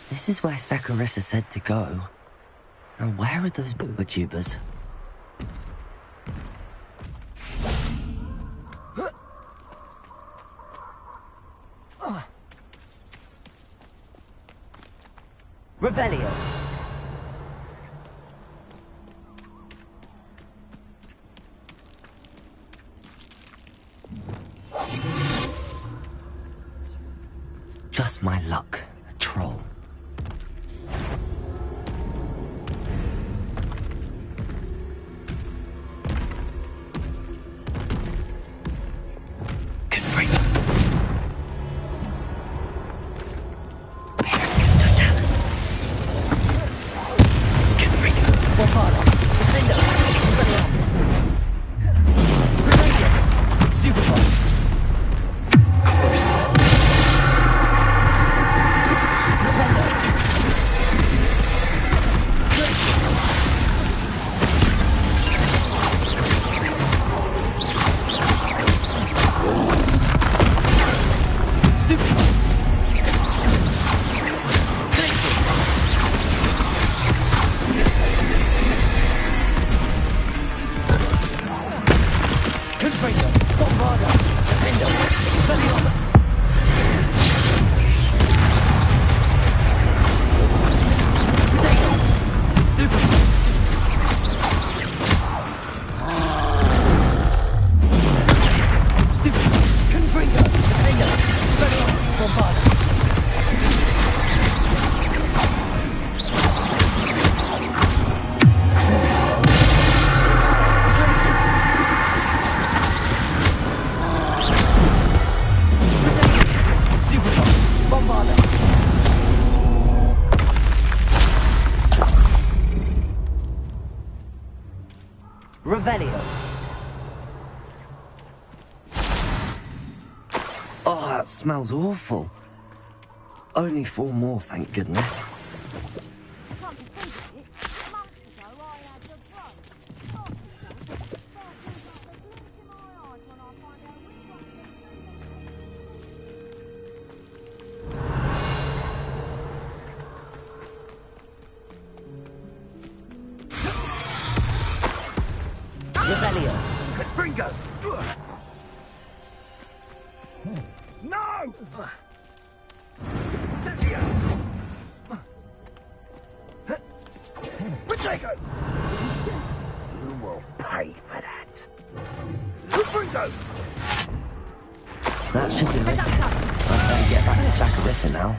This is where Saccharissa said to go. Now where are those Booba-Tubas? Revelio. Just my luck, a troll. Revelio. Oh, that smells awful. Only 4 more, thank goodness. Bingo! No! That should do it. I'd better get back to Saccharissa now.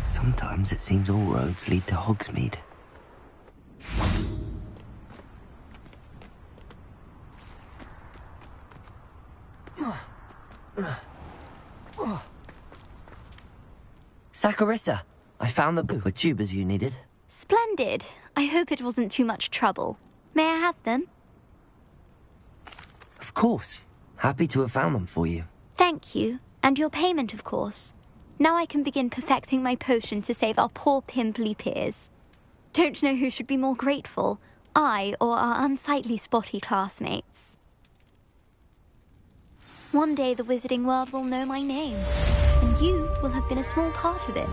Sometimes it seems all roads lead to Hogsmeade. Saccharissa, I found the tubers you needed. Splendid. I hope it wasn't too much trouble. May I have them? Of course. Happy to have found them for you. Thank you. And your payment, of course. Now I can begin perfecting my potion to save our poor pimply peers. Don't know who should be more grateful, I or our unsightly spotty classmates. One day the wizarding world will know my name, and you will have been a small part of it.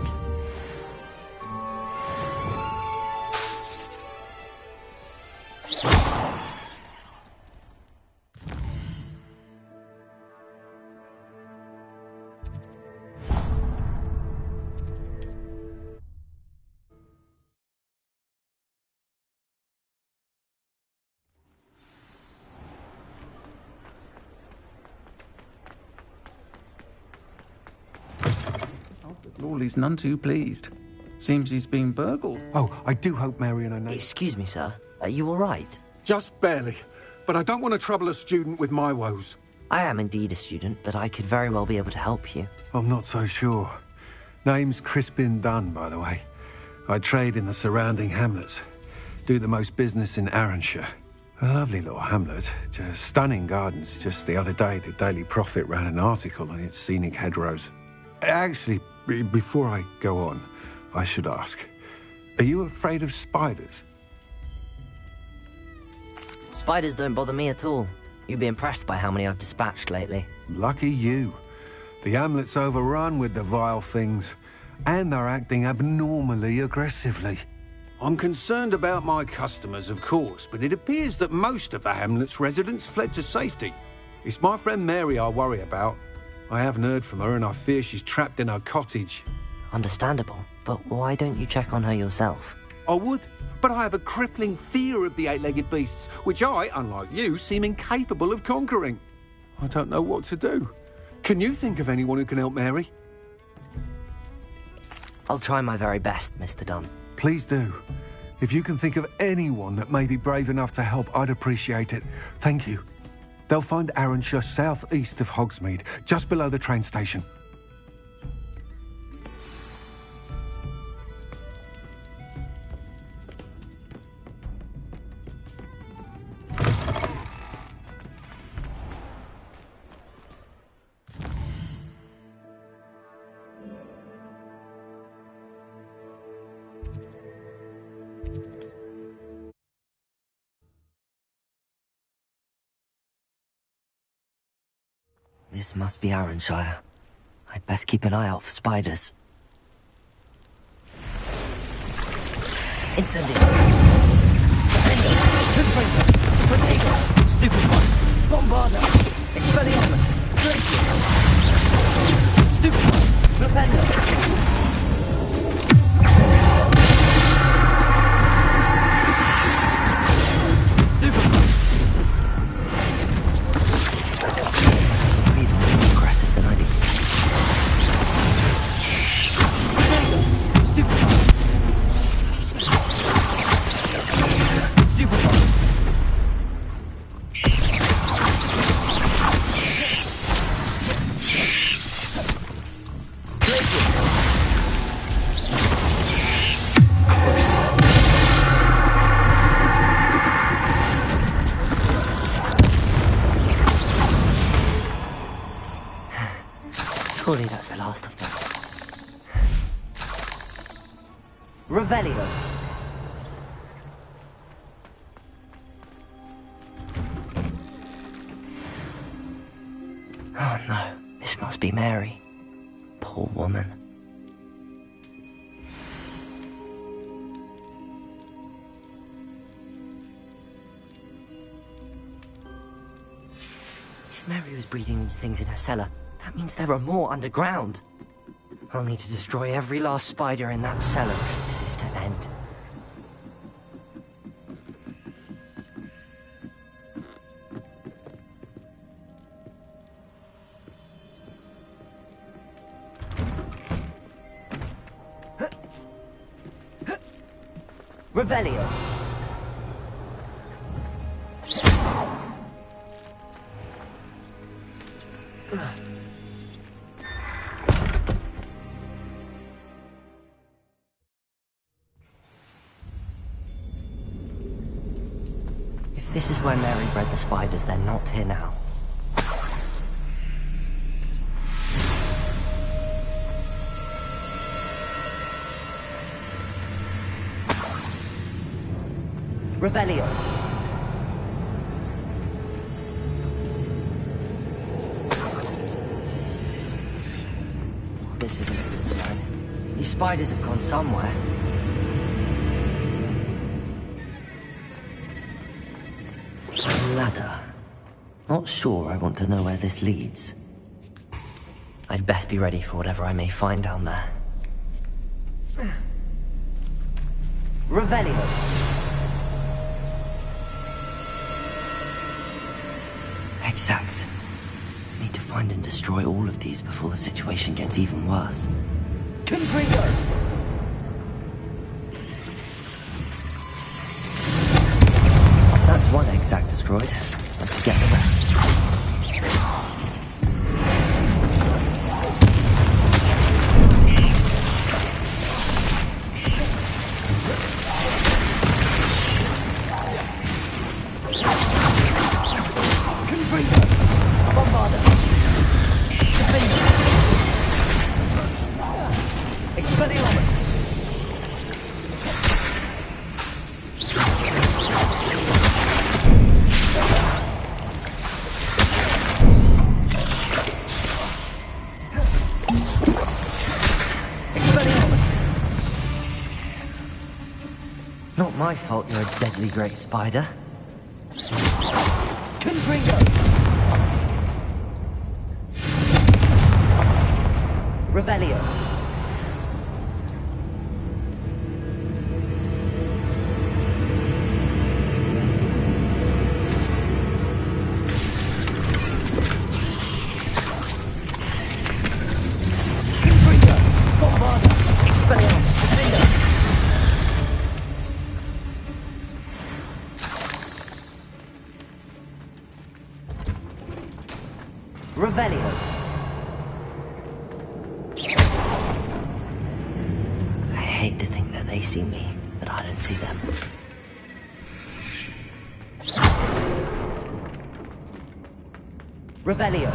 Lawley's none too pleased. Seems he's been burgled. Oh, I do hope Mary and her name... Excuse me, sir. Are you all right? Just barely. But I don't want to trouble a student with my woes. I am indeed a student, but I could very well be able to help you. I'm not so sure. Name's Crispin Dunn, by the way. I trade in the surrounding hamlets. Do the most business in Arranshire. A lovely little hamlet. Just stunning gardens. Just the other day, the Daily Prophet ran an article on its scenic hedgerows. Actually, before I go on, I should ask, are you afraid of spiders? Spiders don't bother me at all. You'd be impressed by how many I've dispatched lately. Lucky you. The hamlet's overrun with the vile things, and they're acting abnormally aggressively. I'm concerned about my customers, of course, but it appears that most of the hamlet's residents fled to safety. It's my friend Mary I worry about. I haven't heard from her, and I fear she's trapped in her cottage. Understandable, but why don't you check on her yourself? I would, but I have a crippling fear of the eight-legged beasts, which I, unlike you, seem incapable of conquering. I don't know what to do. Can you think of anyone who can help Mary? I'll try my very best, Mr. Dunn. Please do. If you can think of anyone that may be brave enough to help, I'd appreciate it. Thank you. They'll find Arranshire southeast of Hogsmeade, just below the train station. This must be Arranshire. I'd best keep an eye out for spiders. Incendio! Defender! Confringo! Protego! Stupid one! Bombarda! Expelliarmus! Glacier! Stupid one! Rependo! That's the last of them. Revelio. Oh no, this must be Mary. Poor woman. If Mary was breeding these things in her cellar, that means there are more underground. I'll need to destroy every last spider in that cellar if this is to end. Revelio. If this is where Mary bred the spiders, they're not here now. Revelio. Oh, this isn't a good sign. These spiders have gone somewhere. A ladder. Not sure I want to know where this leads. I'd best be ready for whatever I may find down there. Revelio. Exact. Need to find and destroy all of these before the situation gets even worse. Confringo! That's one exact destroyed. I should get the rest. Not my fault you're a deadly great spider. Confringo! Revelio. Revelio. I hate to think that they see me, but I don't see them. Revelio.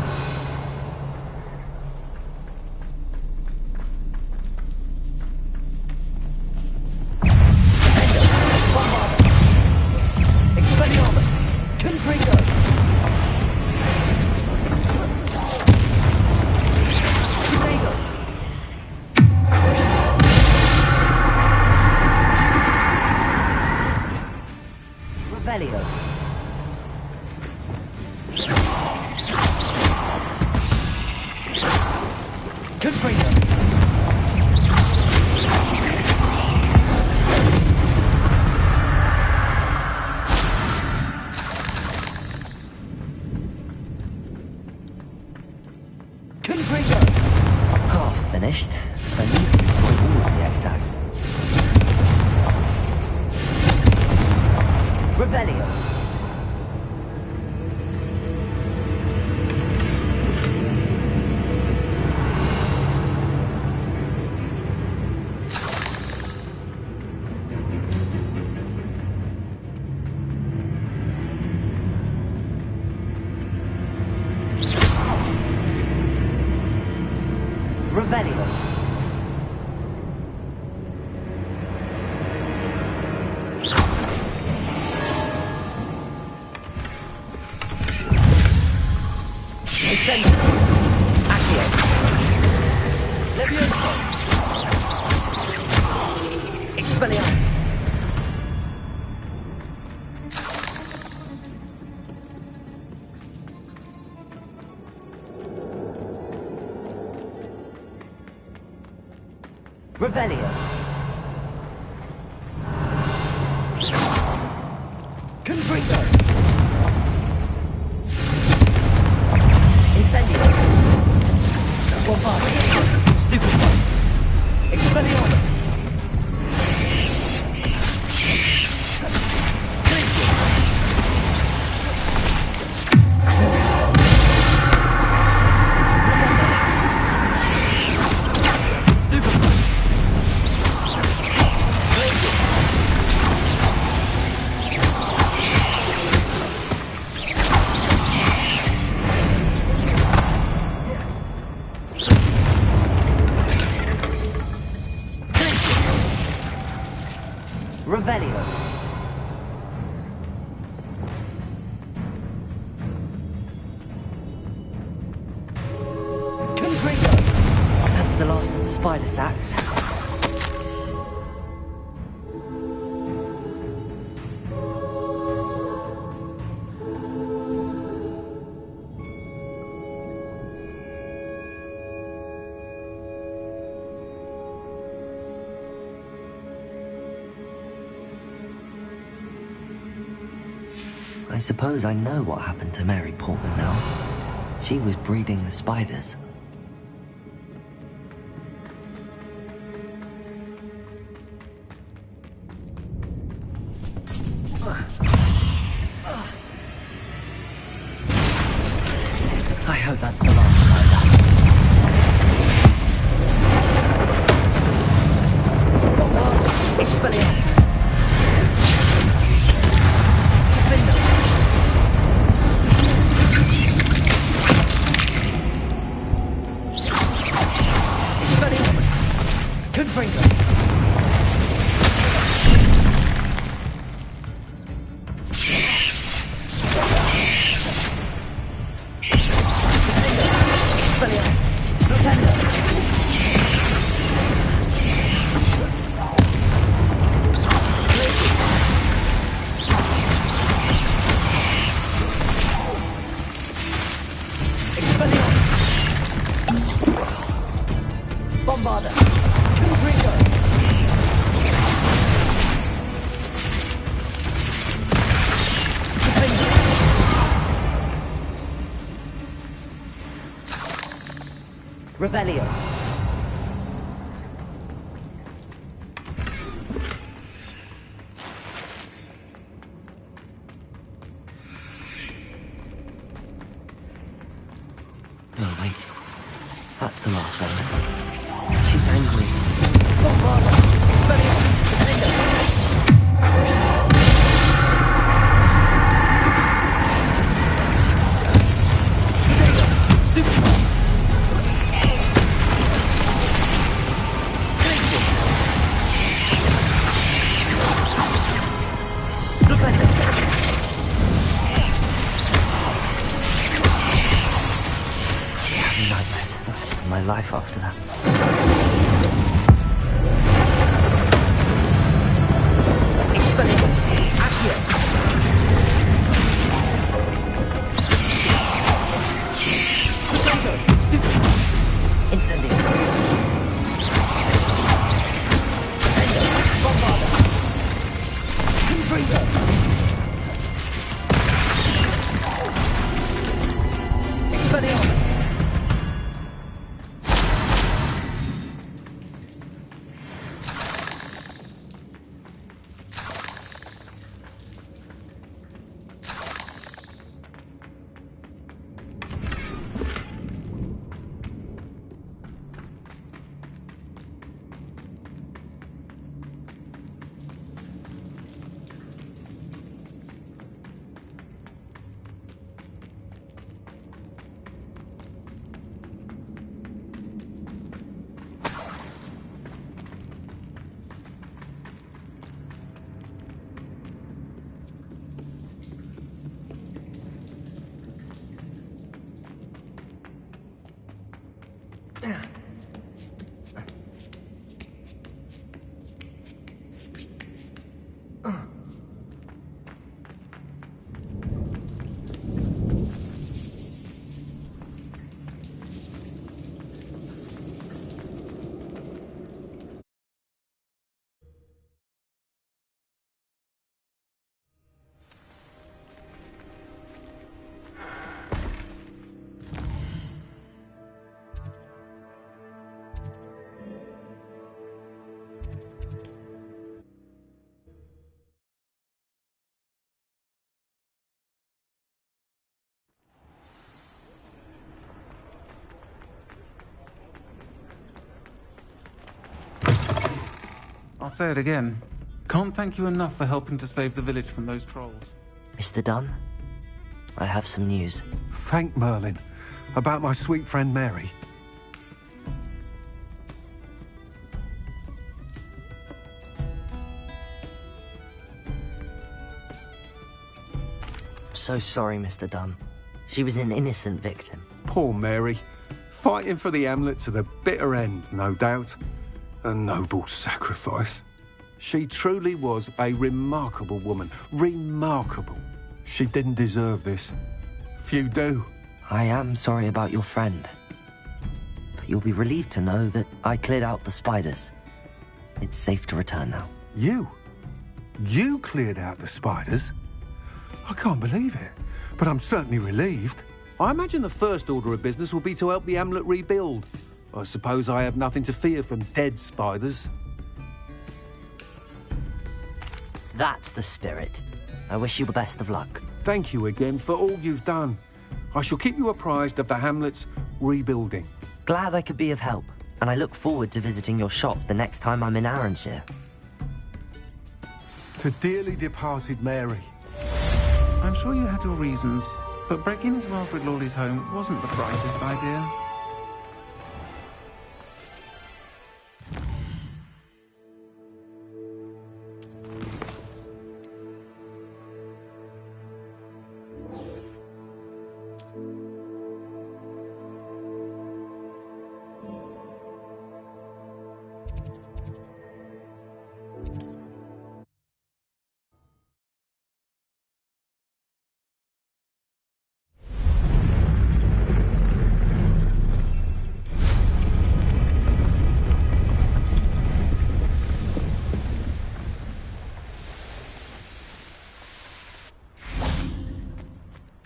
Finished. I need to destroy all of the X-Ags. Revelio. Expelliarmus! Revelio! Confringo! Incendio! Bombard! Stupid one! Expelliarmus! Revelio. Confringo. That's the last of the spider sacks. I suppose I know what happened to Mary Portman now. She was breeding the spiders. I hope that's the last spider. Expelliarmus! Confringo! Bombarder! Confringo! Revelio. Oh, wait. That's the last one. She's angry. Bombarder! Expelliarmus! Crucible! Stupid one! Nightmares for the rest of my life after that. Expelliarmus! Accio! Potato! Stupid! Incendio! Bombarder! Confringo! Expelliarmus! I'll say it again. Can't thank you enough for helping to save the village from those trolls. Mr. Dunn, I have some news. Thank Merlin. About my sweet friend Mary. So sorry, Mr. Dunn. She was an innocent victim. Poor Mary. Fighting for the Hamlet to the bitter end, no doubt. A noble sacrifice. She truly was a remarkable woman. Remarkable. She didn't deserve this. Few do. I am sorry about your friend. But you'll be relieved to know that I cleared out the spiders. It's safe to return now. You? You cleared out the spiders? I can't believe it. But I'm certainly relieved. I imagine the first order of business will be to help the Hamlet rebuild. I suppose I have nothing to fear from dead spiders. That's the spirit. I wish you the best of luck. Thank you again for all you've done. I shall keep you apprised of the Hamlet's rebuilding. Glad I could be of help, and I look forward to visiting your shop the next time I'm in Arranshire. To dearly departed Mary. I'm sure you had your reasons, but breaking into Alfred Lawley's home wasn't the brightest idea.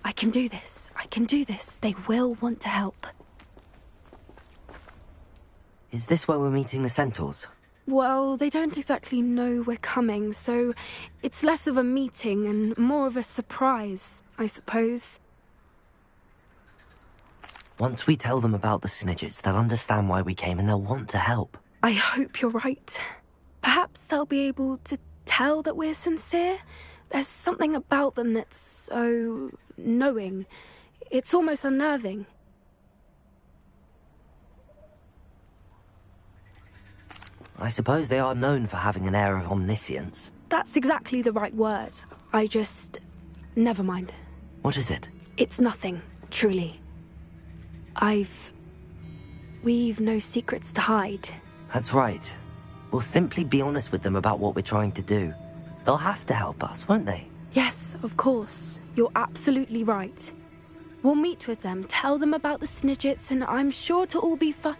I can do this. I can do this. They will want to help. Is this where we're meeting the centaurs? Well, they don't exactly know we're coming, so it's less of a meeting and more of a surprise, I suppose. Once we tell them about the Snidgets, they'll understand why we came and they'll want to help. I hope you're right. Perhaps they'll be able to tell that we're sincere. There's something about them that's so knowing. It's almost unnerving. I suppose they are known for having an air of omniscience. That's exactly the right word. I just... never mind. What is it? It's nothing, truly. We've no secrets to hide. That's right. We'll simply be honest with them about what we're trying to do. They'll have to help us, won't they? Yes, of course. You're absolutely right. We'll meet with them, tell them about the Snidgets, and I'm sure to all be fine.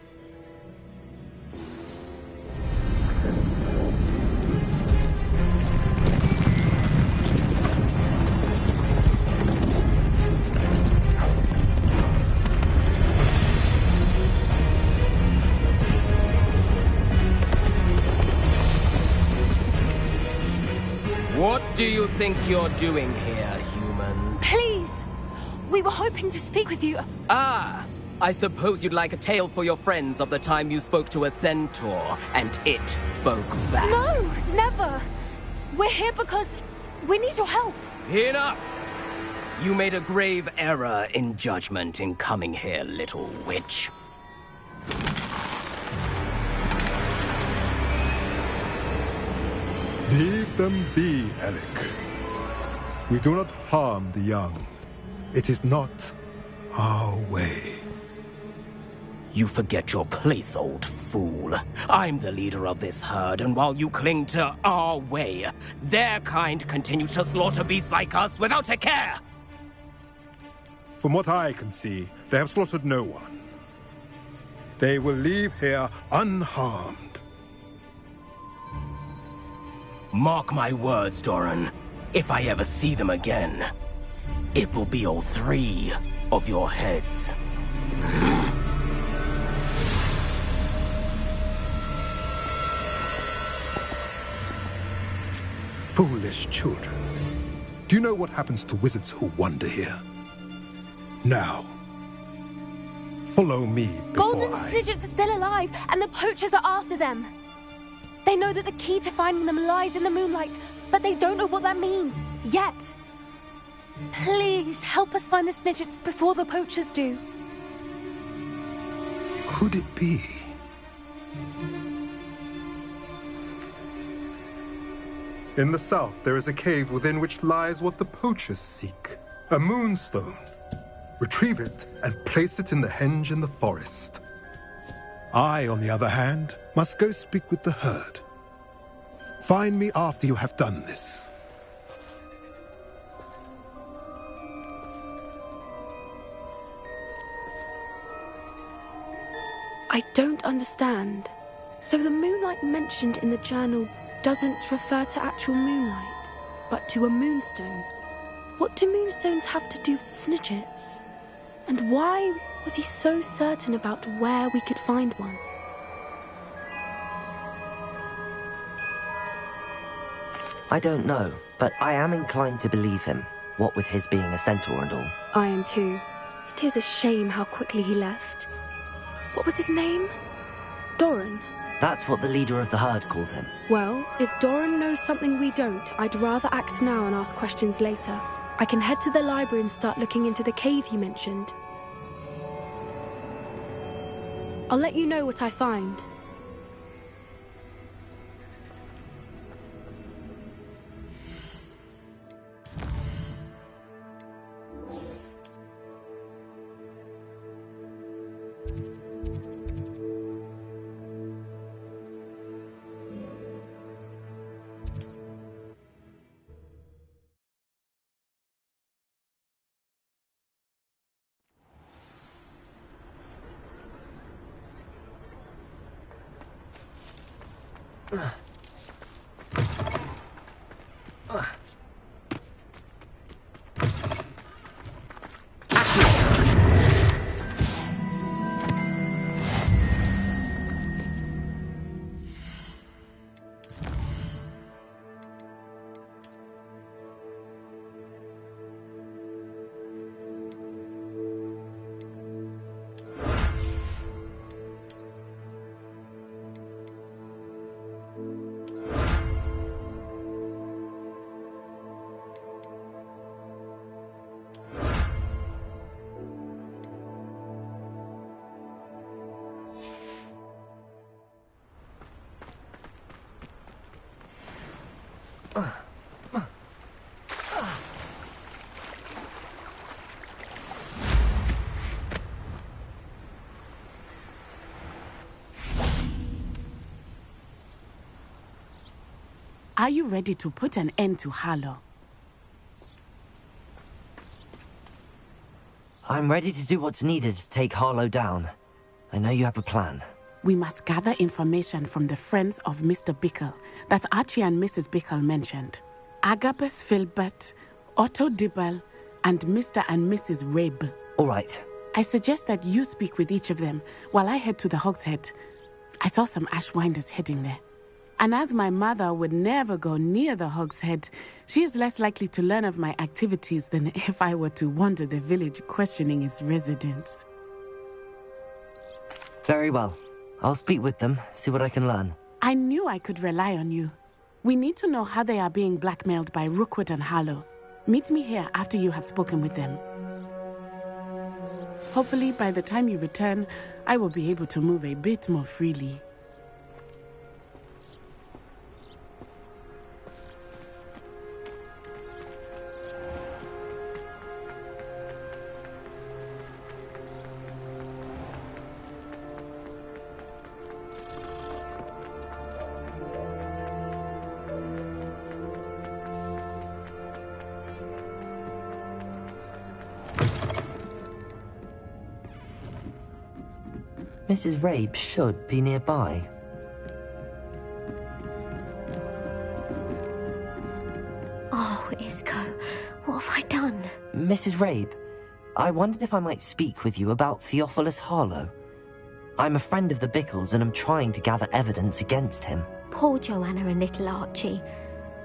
What do you think you're doing here, humans? Please! We were hoping to speak with you. Ah! I suppose you'd like a tale for your friends of the time you spoke to a centaur, and it spoke back. No! Never! We're here because we need your help. Enough! You made a grave error in judgment in coming here, little witch. Leave them be, Alec. We do not harm the young. It is not our way. You forget your place, old fool. I'm the leader of this herd, and while you cling to our way, their kind continue to slaughter beasts like us without a care! From what I can see, they have slaughtered no one. They will leave here unharmed. Mark my words, Doran. If I ever see them again, it will be all 3 of your heads. Foolish children. Do you know what happens to wizards who wander here? Now, follow me before Golden Snidgets are still alive, and the poachers are after them. They know that the key to finding them lies in the moonlight, but they don't know what that means, yet. Please, help us find the Snidgets before the poachers do. Could it be? In the south, there is a cave within which lies what the poachers seek. A moonstone. Retrieve it and place it in the henge in the forest. I, on the other hand, must go speak with the herd. Find me after you have done this. I don't understand. So the moonlight mentioned in the journal doesn't refer to actual moonlight, but to a moonstone. What do moonstones have to do with Snidgets? And why was he so certain about where we could find one? I don't know, but I am inclined to believe him, what with his being a centaur and all. I am too. It is a shame how quickly he left. What was his name? Doran. That's what the leader of the herd called him. Well, if Doran knows something we don't, I'd rather act now and ask questions later. I can head to the library and start looking into the cave he mentioned. I'll let you know what I find. Are you ready to put an end to Harlow? I'm ready to do what's needed to take Harlow down. I know you have a plan. We must gather information from the friends of Mr. Bickle that Archie and Mrs. Bickle mentioned. Agabus Filbert, Otto Dibble, and Mr. and Mrs. Rabe. All right. I suggest that you speak with each of them while I head to the Hogshead. I saw some Ashwinders heading there. And as my mother would never go near the Hogshead, she is less likely to learn of my activities than if I were to wander the village questioning its residents. Very well. I'll speak with them, see what I can learn. I knew I could rely on you. We need to know how they are being blackmailed by Rookwood and Harlow. Meet me here after you have spoken with them. Hopefully, by the time you return, I will be able to move a bit more freely. Mrs. Rabe should be nearby. Oh, Isco, what have I done? Mrs. Rabe, I wondered if I might speak with you about Theophilus Harlow. I'm a friend of the Bickles and I'm trying to gather evidence against him. Poor Joanna and little Archie.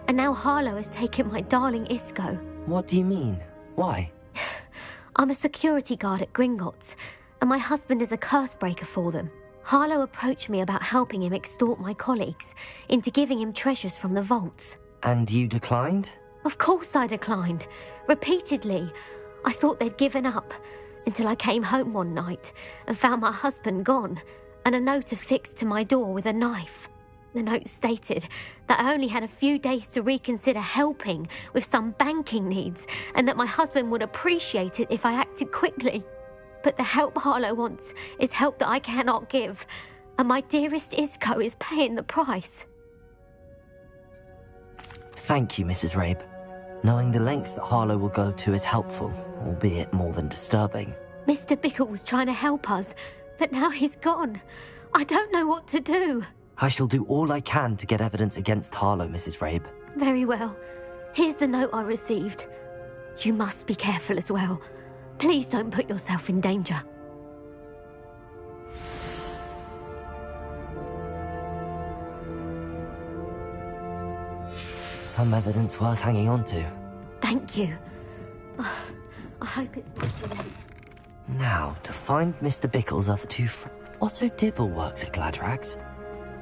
And now Harlow has taken my darling Isco. What do you mean? Why? I'm a security guard at Gringotts, and my husband is a curse breaker for them. Harlow approached me about helping him extort my colleagues into giving him treasures from the vaults. And you declined? Of course I declined. Repeatedly. I thought they'd given up, until I came home one night and found my husband gone, and a note affixed to my door with a knife. The note stated that I only had a few days to reconsider helping with some banking needs, and that my husband would appreciate it if I acted quickly. But the help Harlow wants is help that I cannot give, and my dearest Isco is paying the price. Thank you, Mrs. Rabe. Knowing the lengths that Harlow will go to is helpful, albeit more than disturbing. Mr. Bickle was trying to help us, but now he's gone. I don't know what to do. I shall do all I can to get evidence against Harlow, Mrs. Rabe. Very well. Here's the note I received. You must be careful as well. Please don't put yourself in danger. Some evidence worth hanging on to. Thank you. I hope it's... Now, to find Mr. Bickle's other two friends. Otto Dibble works at Gladrags.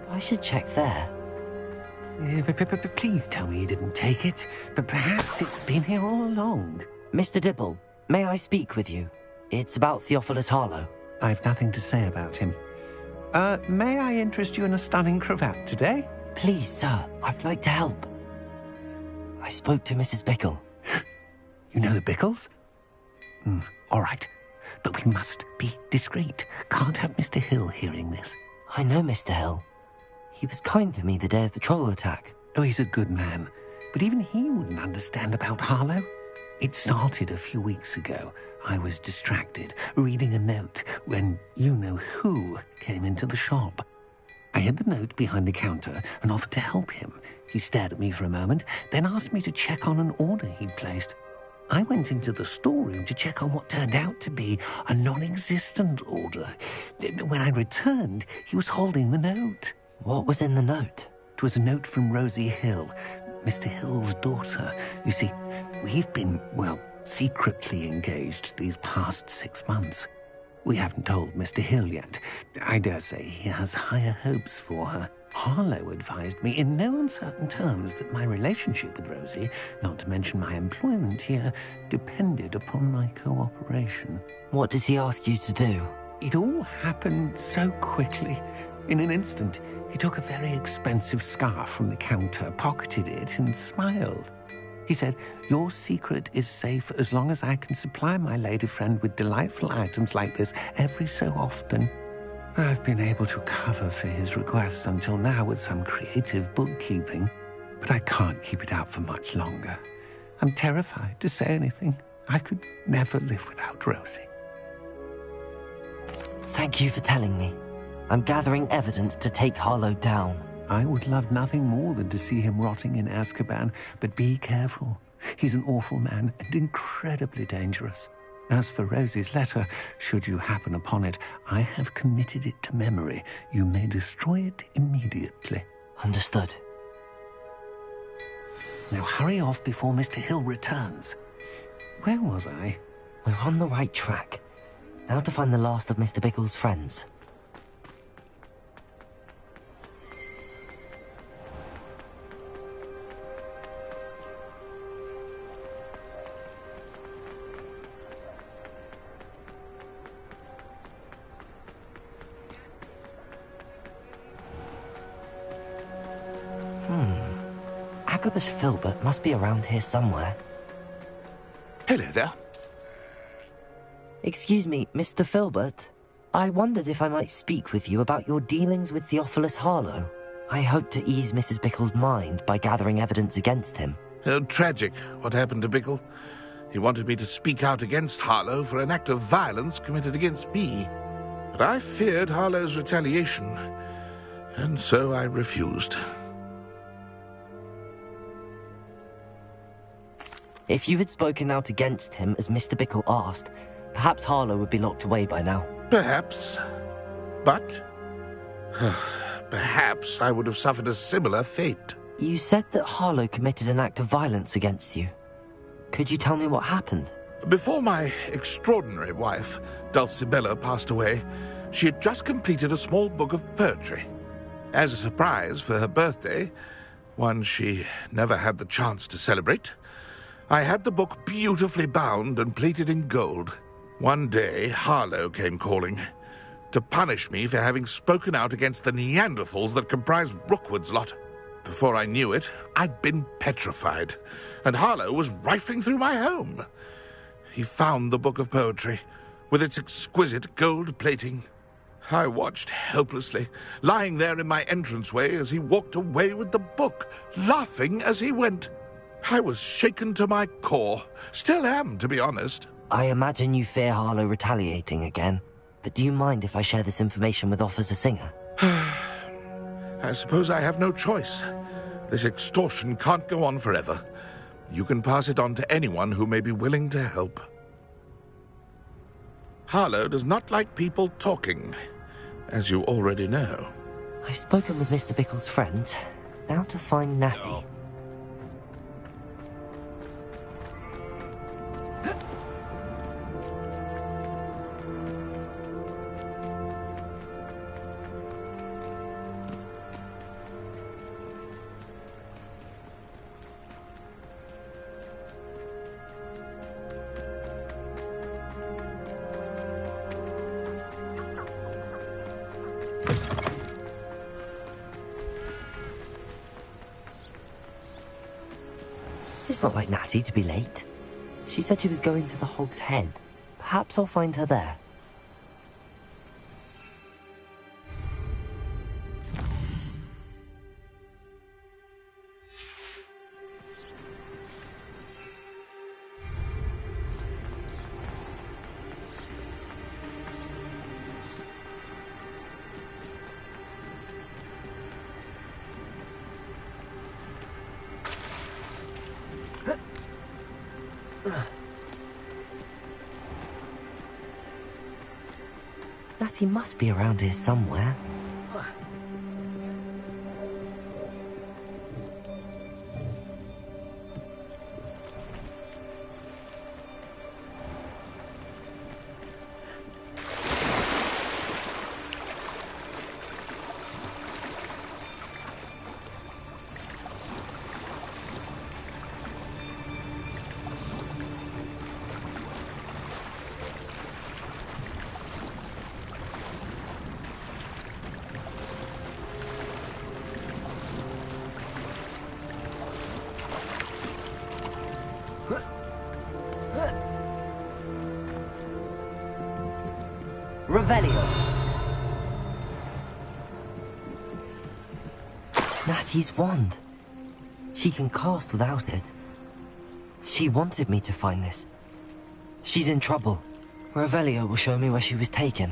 I should check there. Please tell me you didn't take it. But perhaps it's been here all along. Mr. Dibble, may I speak with you? It's about Theophilus Harlow. I've nothing to say about him. May I interest you in a stunning cravat today? Please, sir, I'd like to help. I spoke to Mrs. Bickle. You know the Bickles? All right. But we must be discreet. Can't have Mr. Hill hearing this. I know Mr. Hill. He was kind to me the day of the troll attack. Oh, he's a good man. But even he wouldn't understand about Harlow. It started a few weeks ago. I was distracted, reading a note, when you-know-who came into the shop. I hid the note behind the counter and offered to help him. He stared at me for a moment, then asked me to check on an order he'd placed. I went into the storeroom to check on what turned out to be a non-existent order. When I returned, he was holding the note. What was in the note? It was a note from Rosie Hill, Mr. Hill's daughter. You see, we've been, secretly engaged these past 6 months. We haven't told Mr. Hill yet. I dare say he has higher hopes for her. Harlow advised me in no uncertain terms that my relationship with Rosie, not to mention my employment here, depended upon my cooperation. What does he ask you to do? It all happened so quickly. In an instant, he took a very expensive scarf from the counter, pocketed it, and smiled. He said, "Your secret is safe as long as I can supply my lady friend with delightful items like this every so often." I've been able to cover for his requests until now with some creative bookkeeping, but I can't keep it up for much longer. I'm terrified to say anything. I could never live without Rosie. Thank you for telling me. I'm gathering evidence to take Harlow down. I would love nothing more than to see him rotting in Azkaban, but be careful. He's an awful man and incredibly dangerous. As for Rosie's letter, should you happen upon it, I have committed it to memory. You may destroy it immediately. Understood. Now hurry off before Mr. Hill returns. Where was I? We're on the right track. Now to find the last of Mr. Bickle's friends. Agabus Filbert must be around here somewhere. Hello there. Excuse me, Mr. Filbert. I wondered if I might speak with you about your dealings with Theophilus Harlow. I hope to ease Mrs. Bickle's mind by gathering evidence against him. Oh, tragic what happened to Bickle. He wanted me to speak out against Harlow for an act of violence committed against me. But I feared Harlow's retaliation, and so I refused. If you had spoken out against him as Mr. Bickle asked, perhaps Harlow would be locked away by now. Perhaps. But perhaps I would have suffered a similar fate. You said that Harlow committed an act of violence against you. Could you tell me what happened? Before my extraordinary wife, Dulcibella, passed away, She had just completed a small book of poetry. As a surprise for her birthday, one she never had the chance to celebrate, I had the book beautifully bound and plated in gold. One day, Harlow came calling to punish me for having spoken out against the Neanderthals that comprise Rookwood's lot. Before I knew it, I'd been petrified, and Harlow was rifling through my home. He found the book of poetry, with its exquisite gold plating. I watched helplessly, lying there in my entranceway as he walked away with the book, laughing as he went. I was shaken to my core. Still am, to be honest. I imagine you fear Harlow retaliating again, but do you mind if I share this information with Officer Singer? I suppose I have no choice. This extortion can't go on forever. You can pass it on to anyone who may be willing to help. Harlow does not like people talking, as you already know. I've spoken with Mr. Bickle's friend. Now to find Natty. It's not like Natty to be late. She said she was going to the Hog's Head. Perhaps I'll find her there. Natty must be around here somewhere. Revelio. Natty's wand. She can cast without it. She wanted me to find this. She's in trouble. Revelio will show me where she was taken.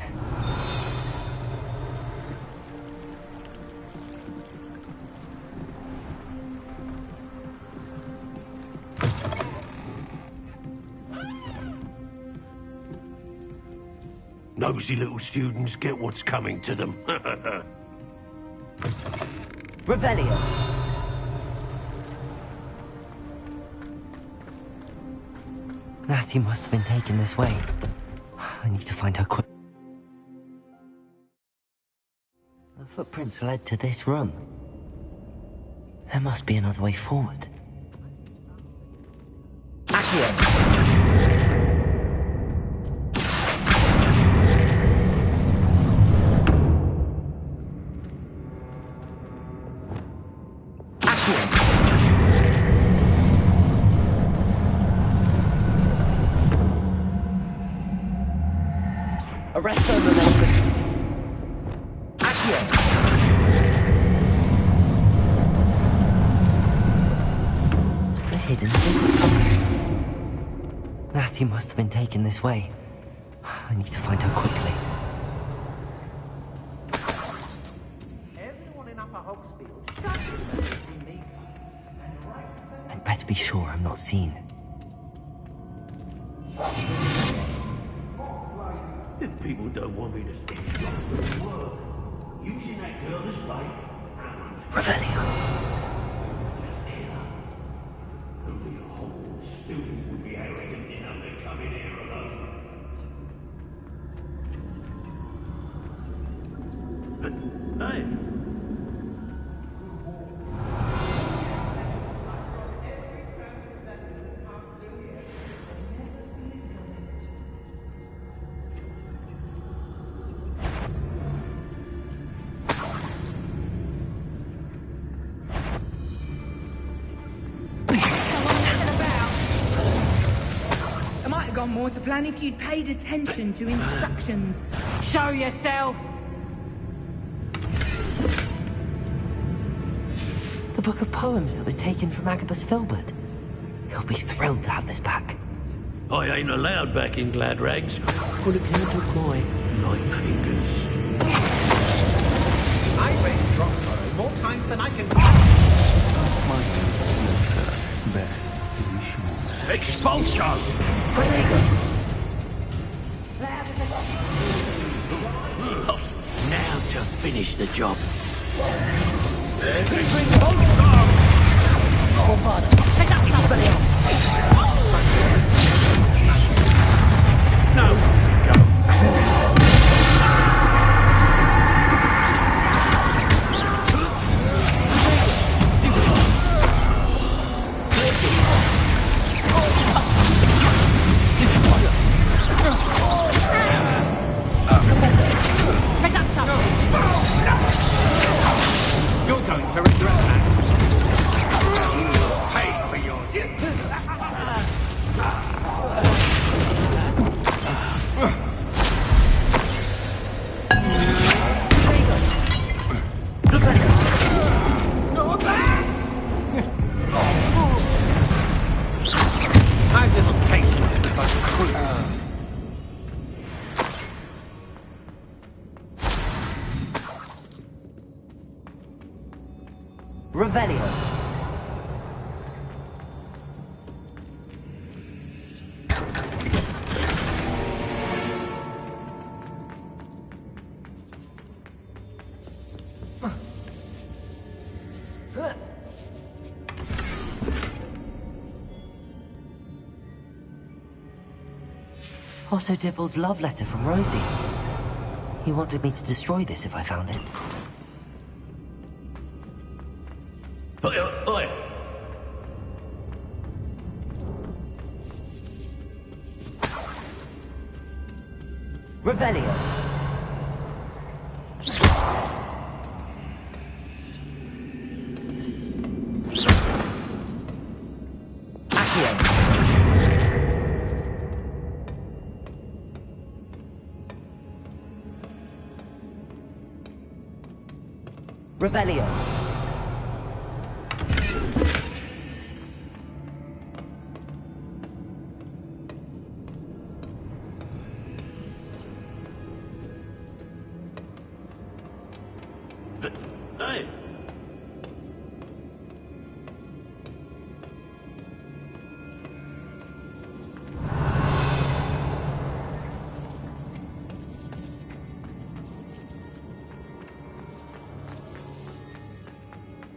Nosy little students get what's coming to them. Revelio. Natty must have been taken this way. I need to find her quick. The footprints led to this room. There must be another way forward. Accio. Arresto momentum. Accio. The hidden thing. Natty must have been taken this way. I need to find her quickly. I'd better be sure I'm not seen. If people don't want me to speak strong with work, using that girl as bait. Revelio. Only a Hogwarts student would be arrogant enough to come in here alone. More to plan if you'd paid attention to instructions. Show yourself! The book of poems that was taken from Agabus Filbert. He'll be thrilled to have this back. I ain't allowed back in glad rags on account of my light fingers. I've read Rockborough more times than I can count. My name's Closer. Best to be sure. Expulsion! Now to finish the job. No, go. You're going to regret that. Pay for your I've little patience for such cruel. Revelio. Otto Dibble's love letter from Rosie. He wanted me to destroy this if I found it. Oi. Revelio. Accio. Revelio. Hey.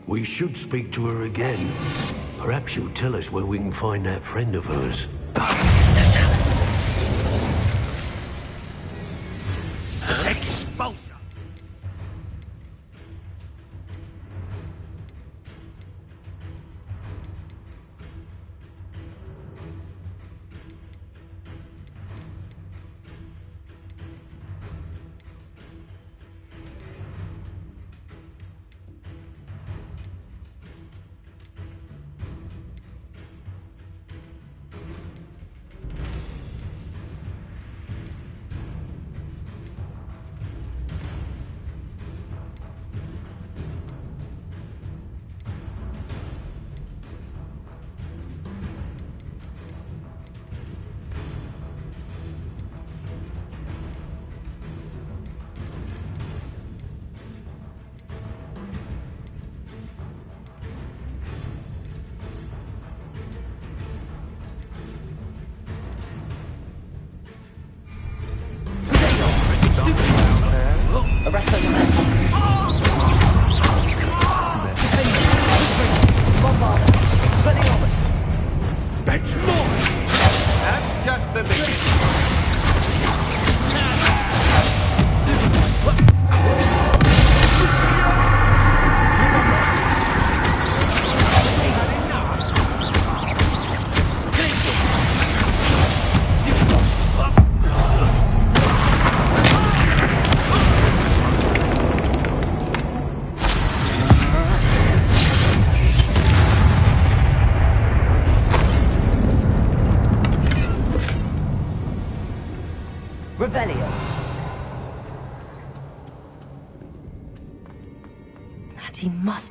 We should speak to her again. Perhaps she'll tell us where we can find that friend of hers. Expulsion! Arrest those men. Bombard. Expelliarmus. That's more! That's just the beginning.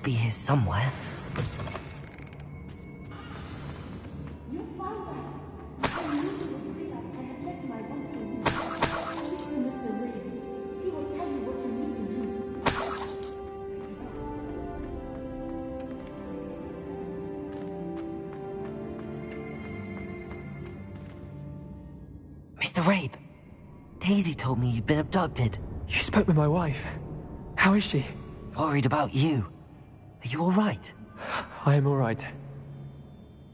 be here somewhere. Mr. Rabe, Daisy told me you'd been abducted. You spoke with my wife. How is she? Worried about you. Are you all right? I am all right.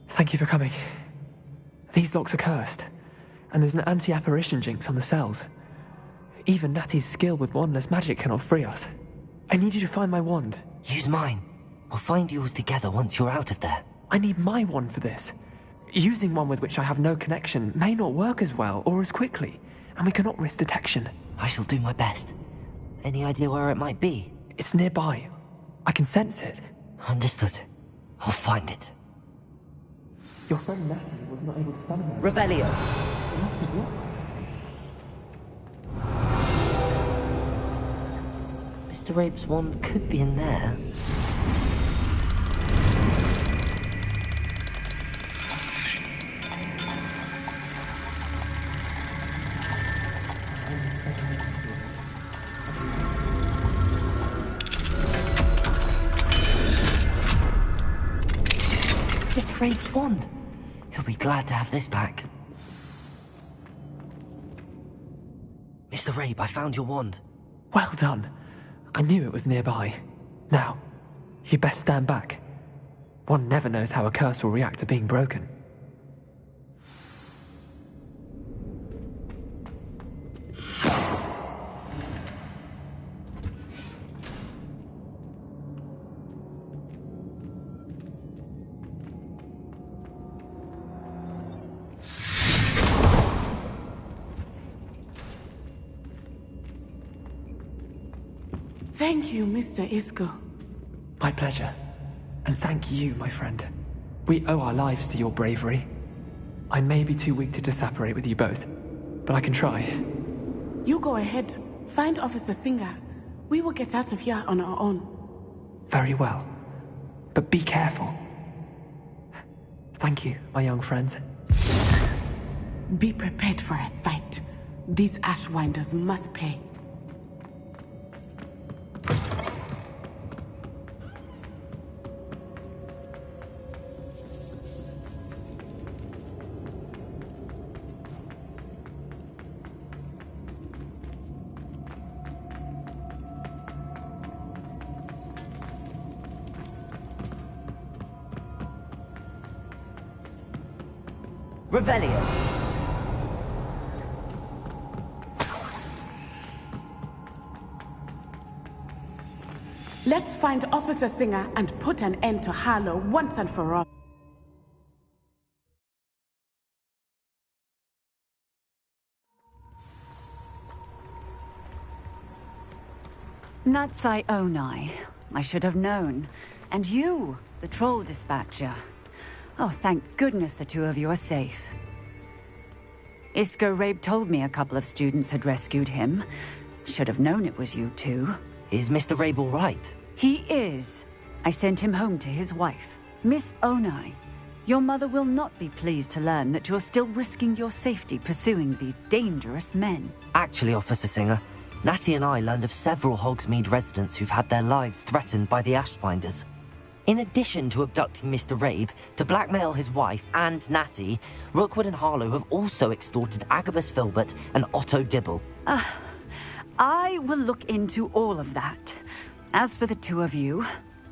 Thank you for coming. These locks are cursed, and there's an anti-apparition jinx on the cells. Even Natty's skill with wandless magic cannot free us. I need you to find my wand. Use mine. We'll find yours together once you're out of there. I need my wand for this. Using one with which I have no connection may not work as well or as quickly, and we cannot risk detection. I shall do my best. Any idea where it might be? It's nearby. I can sense it. Understood. I'll find it. Your friend Natty was not able to summon her. Revelio. It must be blocked. Mr. Rabe's wand could be in there. Mr. Rabe's wand. He'll be glad to have this back. Mr. Rabe, I found your wand. Well done. I knew it was nearby. Now, you best stand back. One never knows how a curse will react to being broken. Thank you, Mr. Isco. My pleasure. And thank you, my friend. We owe our lives to your bravery. I may be too weak to disapparate with you both, but I can try. You go ahead. Find Officer Singer. We will get out of here on our own. Very well. But be careful. Thank you, my young friends. Be prepared for a fight. These Ashwinders must pay. Revelio. Let's find Officer Singer and put an end to Harlow once and for all. Natsai Onai. I should have known. And you, the troll dispatcher. Oh, thank goodness the two of you are safe. Isco Rabe told me a couple of students had rescued him. Should have known it was you two. Is Mr. Rabe all right? He is. I sent him home to his wife, Miss Onai. Your mother will not be pleased to learn that you're still risking your safety pursuing these dangerous men. Actually, Officer Singer, Natty and I learned of several Hogsmeade residents who've had their lives threatened by the Ashwinders. In addition to abducting Mr. Rabe, to blackmail his wife and Natty, Rookwood and Harlow have also extorted Agabus Filbert and Otto Dibble. I will look into all of that. As for the two of you,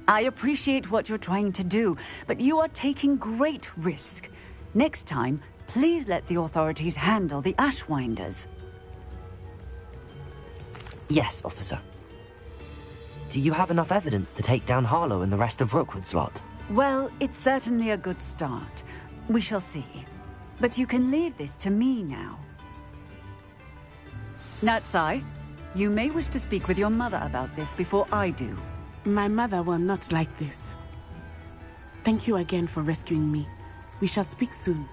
I appreciate what you're trying to do, but you are taking great risk. Next time, please let the authorities handle the Ashwinders. Yes, officer. Do you have enough evidence to take down Harlow and the rest of Rookwood's lot? Well, it's certainly a good start. We shall see. But you can leave this to me now. Natsai, you may wish to speak with your mother about this before I do. My mother will not like this. Thank you again for rescuing me. We shall speak soon.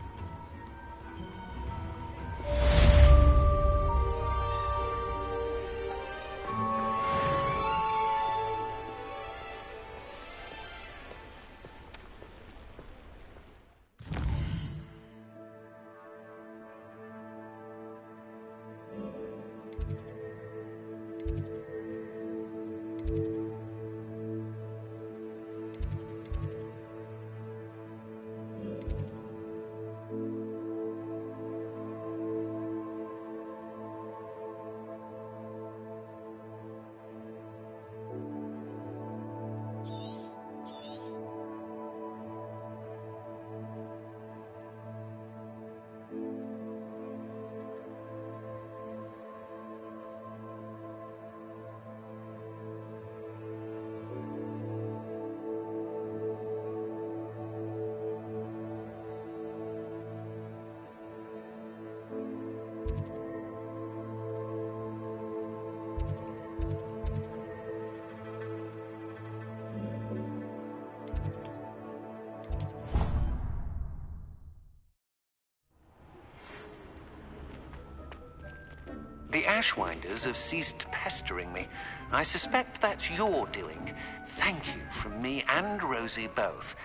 The Ashwinders have ceased pestering me. I suspect that's your doing. Thank you from me and Rosie both.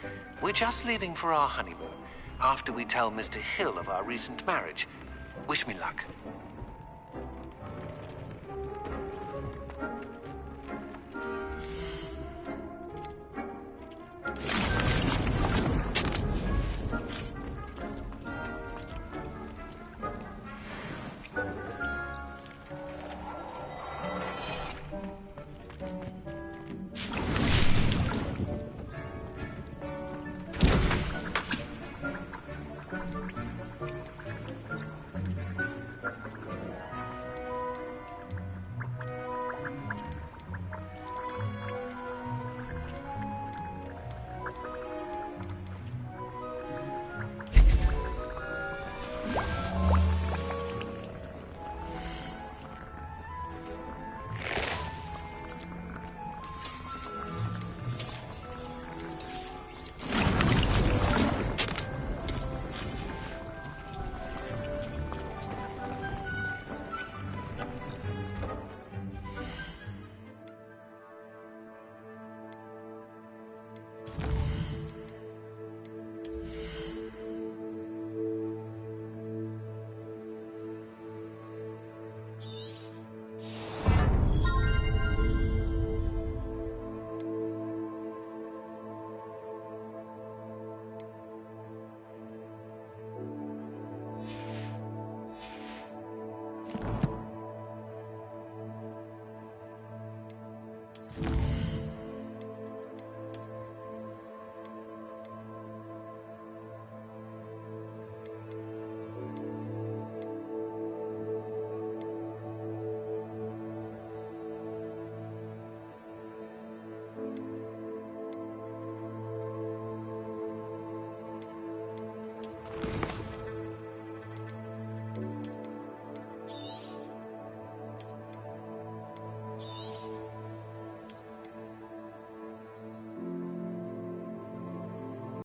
We're just leaving for our honeymoon, after we tell Mr. Hill of our recent marriage. Wish me luck.